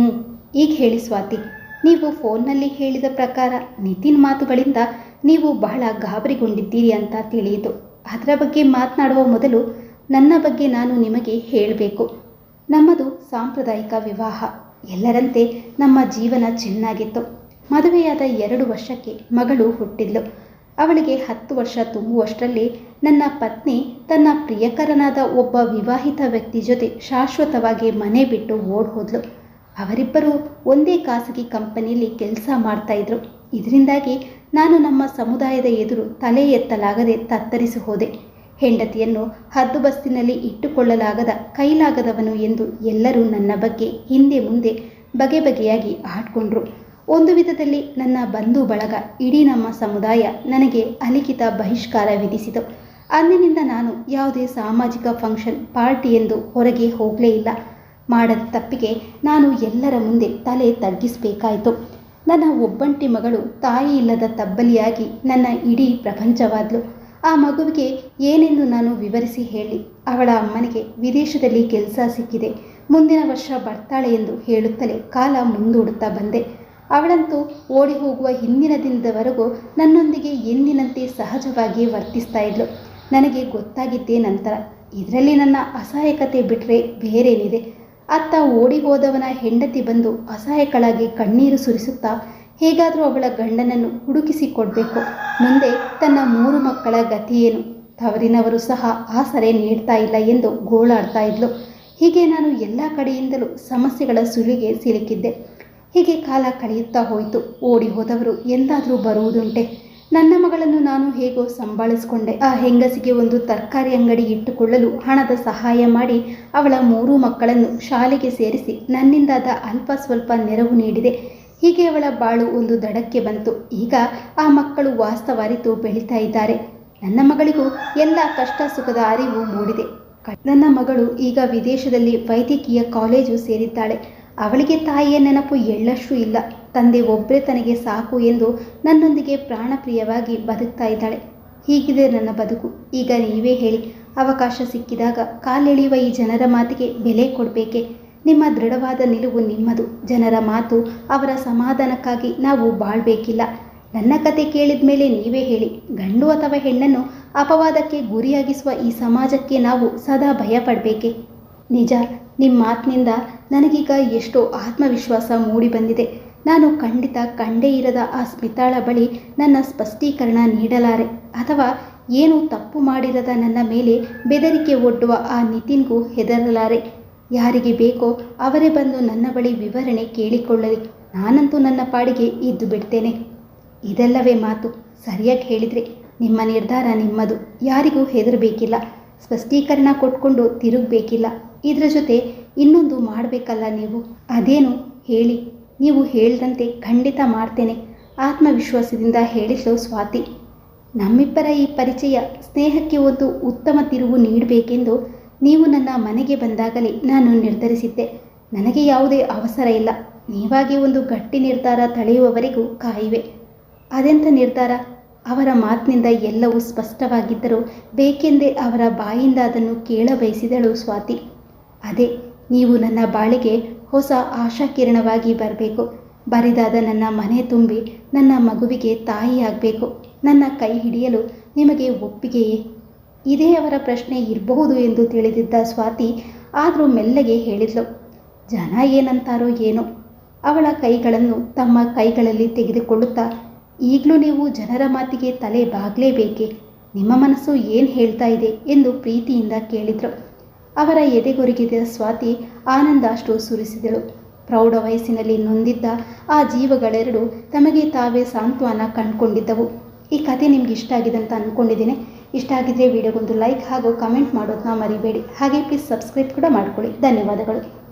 ಈಗ ಹೇಳಿ ಸ್ವಾತಿ, ನೀವು ಫೋನ್ನಲ್ಲಿ ಹೇಳಿದ ಪ್ರಕಾರ ನಿತಿನ್ ಮಾತುಗಳಿಂದ ನೀವು ಬಹಳ ಗಾಬರಿಗೊಂಡಿದ್ದೀರಿ ಅಂತ ತಿಳಿಯಿತು. ಅದರ ಬಗ್ಗೆ ಮಾತನಾಡುವ ಮೊದಲು ನನ್ನ ಬಗ್ಗೆ ನಾನು ನಿಮಗೆ ಹೇಳಬೇಕು. ನಮ್ಮದು ಸಾಂಪ್ರದಾಯಿಕ ವಿವಾಹ. ಎಲ್ಲರಂತೆ ನಮ್ಮ ಜೀವನ ಚೆನ್ನಾಗಿತ್ತು. ಮದುವೆಯಾದ 2 ವರ್ಷಕ್ಕೆ ಮಗಳು ಹುಟ್ಟಿದ್ಲು. ಅವಳಿಗೆ 10 ವರ್ಷ ತುಂಬುವಷ್ಟರಲ್ಲಿ ನನ್ನ ಪತ್ನಿ ತನ್ನ ಪ್ರಿಯಕರನಾದ ಒಬ್ಬ ವಿವಾಹಿತ ವ್ಯಕ್ತಿ ಜೊತೆ ಶಾಶ್ವತವಾಗಿ ಮನೆ ಬಿಟ್ಟು ಓಡ್ ಹೋದ್ಲು. ಅವರಿಬ್ಬರು ಒಂದೇ ಖಾಸಗಿ ಕಂಪನಿಯಲ್ಲಿ ಕೆಲಸ ಮಾಡ್ತಾಯಿದ್ರು. ಇದರಿಂದಾಗಿ ನಾನು ನಮ್ಮ ಸಮುದಾಯದ ಎದುರು ತಲೆ ಎತ್ತಲಾಗದೆ ತತ್ತರಿಸಿ ಹೋದೆ. ಹೆಂಡತಿಯನ್ನು ಹದ್ದುಬಸ್ತಿನಲ್ಲಿ ಇಟ್ಟುಕೊಳ್ಳಲಾಗದ ಕೈಲಾಗದವನು ಎಂದು ಎಲ್ಲರೂ ನನ್ನ ಬಗ್ಗೆ ಹಿಂದೆ ಮುಂದೆ ಬಗೆ ಬಗೆಯಾಗಿ ಆಡ್ಕೊಂಡ್ರು. ಒಂದು ವಿಧದಲ್ಲಿ ನನ್ನ ಬಂಧು ಬಳಗ, ಇಡೀ ನಮ್ಮ ಸಮುದಾಯ ನನಗೆ ಅಲಿಖಿತ ಬಹಿಷ್ಕಾರ ವಿಧಿಸಿತು. ಅಂದಿನಿಂದ ನಾನು ಯಾವುದೇ ಸಾಮಾಜಿಕ ಫಂಕ್ಷನ್, ಪಾರ್ಟಿ ಎಂದು ಹೊರಗೆ ಹೋಗಲೇ ಇಲ್ಲ. ಮಾಡದ ತಪ್ಪಿಗೆ ನಾನು ಎಲ್ಲರ ಮುಂದೆ ತಲೆ ತಗ್ಗಿಸಬೇಕಾಯಿತು. ನನ್ನ ಒಬ್ಬಂಟಿ ಮಗಳು ತಾಯಿ ಇಲ್ಲದ ತಬ್ಬಲಿಯಾಗಿ ನನ್ನ ಇಡೀ ಪ್ರಪಂಚವಾದ್ಲು. ಆ ಮಗುವಿಗೆ ಏನೆಂದು ನಾನು ವಿವರಿಸಿ ಹೇಳಿ? ಅವಳ ಅಮ್ಮನಿಗೆ ವಿದೇಶದಲ್ಲಿ ಕೆಲಸ ಸಿಕ್ಕಿದೆ, ಮುಂದಿನ ವರ್ಷ ಬರ್ತಾಳೆ ಎಂದು ಹೇಳುತ್ತಲೇ ಕಾಲ ಮುಂದೂಡುತ್ತಾ ಬಂದೆ. ಅವಳಂತೂ ಓಡಿ ಹೋಗುವ ಹಿಂದಿನ ದಿನದವರೆಗೂ ನನ್ನೊಂದಿಗೆ ಎಂದಿನಂತೆ ಸಹಜವಾಗಿ ವರ್ತಿಸ್ತಾ ಇದ್ಲು. ನನಗೆ ಗೊತ್ತಾಗಿದ್ದೇ ನಂತರ. ಇದರಲ್ಲಿ ನನ್ನ ಅಸಹಾಯಕತೆ ಬಿಟ್ಟರೆ ಬೇರೇನಿದೆ? ಅತ್ತ ಓಡಿ ಹೋದವನ ಹೆಂಡತಿ ಬಂದು ಅಸಹಾಯಕಳಾಗಿ ಕಣ್ಣೀರು ಸುರಿಸುತ್ತಾ ಹೇಗಾದರೂ ಅವಳ ಗಂಡನನ್ನು ಹುಡುಕಿಸಿಕೊಡ್ಬೇಕು. ಮುಂದೆ ತನ್ನ 3 ಮಕ್ಕಳ ಗತಿಯೇನು? ತವರಿನವರು ಸಹ ಆಸರೆ ನೀಡ್ತಾ ಇಲ್ಲ ಎಂದು ಗೋಳಾಡ್ತಾ ಇದ್ಲು. ಹೀಗೆ ನಾನು ಎಲ್ಲ ಕಡೆಯಿಂದಲೂ ಸಮಸ್ಯೆಗಳ ಸುಳಿಗೆ ಸಿಲುಕಿದ್ದೆ. ಹೀಗೆ ಕಾಲ ಕಳೆಯುತ್ತಾ ಹೋಯಿತು. ಓಡಿ ಹೋದವರು ಎಂದಾದರೂ ಬರುವುದುಂಟೆ? ನನ್ನ ಮಗಳನ್ನು ನಾನು ಹೇಗೋ ಸಂಭಾಳಿಸಿಕೊಂಡೆ. ಆ ಹೆಂಗಸಿಗೆ ಒಂದು ತರಕಾರಿ ಅಂಗಡಿ ಇಟ್ಟುಕೊಳ್ಳಲು ಹಣದ ಸಹಾಯ ಮಾಡಿ ಅವಳ 3 ಮಕ್ಕಳನ್ನು ಶಾಲೆಗೆ ಸೇರಿಸಿ ನನ್ನಿಂದಾದ ಅಲ್ಪ ಸ್ವಲ್ಪ ನೆರವು ನೀಡಿದೆ. ಹೀಗೆ ಅವಳ ಬಾಳು ಒಂದು ದಡಕ್ಕೆ ಬಂತು. ಈಗ ಆ ಮಕ್ಕಳು ವಾಸ್ತವ ಅರಿತು ಬೆಳೀತಾ ಇದ್ದಾರೆ. ನನ್ನ ಮಗಳಿಗೂ ಎಲ್ಲ ಕಷ್ಟ ಸುಖದ ಅರಿವು ಮೂಡಿದೆ. ನನ್ನ ಮಗಳು ಈಗ ವಿದೇಶದಲ್ಲಿ ವೈದ್ಯಕೀಯ ಕಾಲೇಜು ಸೇರಿದ್ದಾಳೆ. ಅವಳಿಗೆ ತಾಯಿಯ ನೆನಪು ಎಳ್ಳಷ್ಟು ಇಲ್ಲ. ತಂದೆ ಒಬ್ಬರೇ ತನಗೆ ಸಾಕು ಎಂದು ನನ್ನೊಂದಿಗೆ ಪ್ರಾಣಪ್ರಿಯವಾಗಿ ಬದುಕ್ತಾ ಇದ್ದಾಳೆ. ಹೀಗಿದೆ ನನ್ನ ಬದುಕು. ಈಗ ನೀವೇ ಹೇಳಿ, ಅವಕಾಶ ಸಿಕ್ಕಿದಾಗ ಕಾಲೆಳೆಯುವ ಈ ಜನರ ಮಾತಿಗೆ ಬೆಲೆ ಕೊಡಬೇಕೆ? ನಿಮ್ಮ ದೃಢವಾದ ನಿಲುವು ನಿಮ್ಮದು. ಜನರ ಮಾತು, ಅವರ ಸಮಾಧಾನಕ್ಕಾಗಿ ನಾವು ಬಾಳ್ಬೇಕಿಲ್ಲ. ನನ್ನ ಕತೆ ಕೇಳಿದ ಮೇಲೆ ನೀವೇ ಹೇಳಿ, ಗಂಡು ಅಥವಾ ಹೆಣ್ಣನ್ನು ಅಪವಾದಕ್ಕೆ ಗುರಿಯಾಗಿಸುವ ಈ ಸಮಾಜಕ್ಕೆ ನಾವು ಸದಾ ಭಯಪಡಬೇಕೆ? ನಿಜ, ನಿಮ್ಮ ಮಾತಿನಿಂದ ನನಗೀಗ ಎಷ್ಟೋ ಆತ್ಮವಿಶ್ವಾಸ ಮೂಡಿ ಬಂದಿದೆ. ನಾನು ಖಂಡಿತ ಕಂಡೇ ಇರದ ಆ ಸ್ಮಿತಾಳ ಬಳಿ ನನ್ನ ಸ್ಪಷ್ಟೀಕರಣ ನೀಡಲಾರೆ, ಅಥವಾ ಏನೂ ತಪ್ಪು ಮಾಡಿರದ ನನ್ನ ಮೇಲೆ ಬೆದರಿಕೆ ಒಡ್ಡುವ ಆ ನಿತಿನ್ಗೂ ಹೆದರಲಾರೆ. ಯಾರಿಗೆ ಬೇಕೋ ಅವರೇ ಬಂದು ನನ್ನ ಬಳಿ ವಿವರಣೆ ಕೇಳಿಕೊಳ್ಳಲಿ. ನಾನಂತೂ ನನ್ನ ಪಾಡಿಗೆ ಇದ್ದು ಬಿಡ್ತೇನೆ. ಇದೆಲ್ಲವೇ ಮಾತು. ಸರಿಯಾಗಿ ಹೇಳಿದರೆ ನಿಮ್ಮ ನಿರ್ಧಾರ ನಿಮ್ಮದು. ಯಾರಿಗೂ ಹೆದರಬೇಕಿಲ್ಲ. ಸ್ಪಷ್ಟೀಕರಣ ಕೊಟ್ಕೊಂಡು ತಿರುಗಬೇಕಿಲ್ಲ. ಇದರ ಜೊತೆ ಇನ್ನೊಂದು ಮಾಡಬೇಕಲ್ಲ ನೀವು? ಅದೇನು ಹೇಳಿ? ನೀವು ಹೇಳಿದಂತೆ ಖಂಡಿತ ಮಾಡ್ತೇನೆ, ಆತ್ಮವಿಶ್ವಾಸದಿಂದ ಹೇಳಿದ್ಲು ಸ್ವಾತಿ. ನಮ್ಮಿಬ್ಬರ ಈ ಪರಿಚಯ ಸ್ನೇಹಕ್ಕೆ ಒಂದು ಉತ್ತಮ ತಿರುವು ನೀಡಬೇಕೆಂದು ನೀವು ನನ್ನ ಮನೆಗೆ ಬಂದಾಗಲೇ ನಾನು ನಿರ್ಧರಿಸಿದ್ದೆ. ನನಗೆ ಯಾವುದೇ ಅವಸರ ಇಲ್ಲ. ನೀವಾಗಿ ಒಂದು ಗಟ್ಟಿ ನಿರ್ಧಾರ ತಳೆಯುವವರೆಗೂ ಕಾಯುವೆ. ಅದೆಂಥ ನಿರ್ಧಾರ? ಅವರ ಮಾತಿನಿಂದ ಎಲ್ಲವೂ ಸ್ಪಷ್ಟವಾಗಿದ್ದರೂ ಬೇಕೆಂದೇ ಅವರ ಬಾಯಿಂದ ಅದನ್ನು ಕೇಳಬಯಸಿದಳು ಸ್ವಾತಿ. ಅದೇ, ನೀವು ನನ್ನ ಬಾಳಿಗೆ ಹೊಸ ಆಶಾಕಿರಣವಾಗಿ ಬರಬೇಕು. ಬರಿದಾದ ನನ್ನ ಮನೆ ತುಂಬಿ ನನ್ನ ಮಗುವಿಗೆ ತಾಯಿಯಾಗಬೇಕು. ನನ್ನ ಕೈ ಹಿಡಿಯಲು ನಿಮಗೆ ಒಪ್ಪಿಗೆಯೇ? ಇದೇ ಅವರ ಪ್ರಶ್ನೆ ಇರಬಹುದು ಎಂದು ತಿಳಿದಿದ್ದ ಸ್ವಾತಿ ಆದರೂ ಮೆಲ್ಲಗೆ ಹೇಳಿದ್ಲು. ಜನ ಏನಂತಾರೋ ಏನೋ? ಅವಳ ಕೈಗಳನ್ನು ತಮ್ಮ ಕೈಗಳಲ್ಲಿ ತೆಗೆದುಕೊಳ್ಳುತ್ತಾ, ಈಗಲೂ ನೀವು ಜನರ ಮಾತಿಗೆ ತಲೆ ಬಾಗಲೇಬೇಕೆ? ನಿಮ್ಮ ಮನಸ್ಸು ಏನು ಹೇಳ್ತಾ ಇದೆ ಎಂದು ಪ್ರೀತಿಯಿಂದ ಕೇಳಿದರು. ಅವರ ಎದೆಗೊರಗಿದ ಸ್ವಾತಿ ಆನಂದಾಷ್ಟು ಸುರಿಸಿದಳು. ಪ್ರೌಢ ವಯಸ್ಸಿನಲ್ಲಿ ನೊಂದಿದ್ದ ಆ ಜೀವಗಳೆರಡು ತಮಗೆ ತಾವೇ ಸಾಂತ್ವನ ಕಂಡುಕೊಂಡಿದ್ದವು. ಈ ಕತೆ ನಿಮ್ಗೆ ಇಷ್ಟ ಆಗಿದೆ ಅಂತ ಅಂದ್ಕೊಂಡಿದ್ದೇನೆ. ಇಷ್ಟ ಆಗಿದ್ದರೆ ವಿಡಿಯೋಗೊಂದು ಲೈಕ್ ಹಾಗೂ ಕಮೆಂಟ್ ಮಾಡೋದನ್ನ ಮರಿಬೇಡಿ. ಹಾಗೆ ಪ್ಲೀಸ್ ಸಬ್ಸ್ಕ್ರೈಬ್ ಕೂಡ ಮಾಡ್ಕೊಳ್ಳಿ. ಧನ್ಯವಾದಗಳು.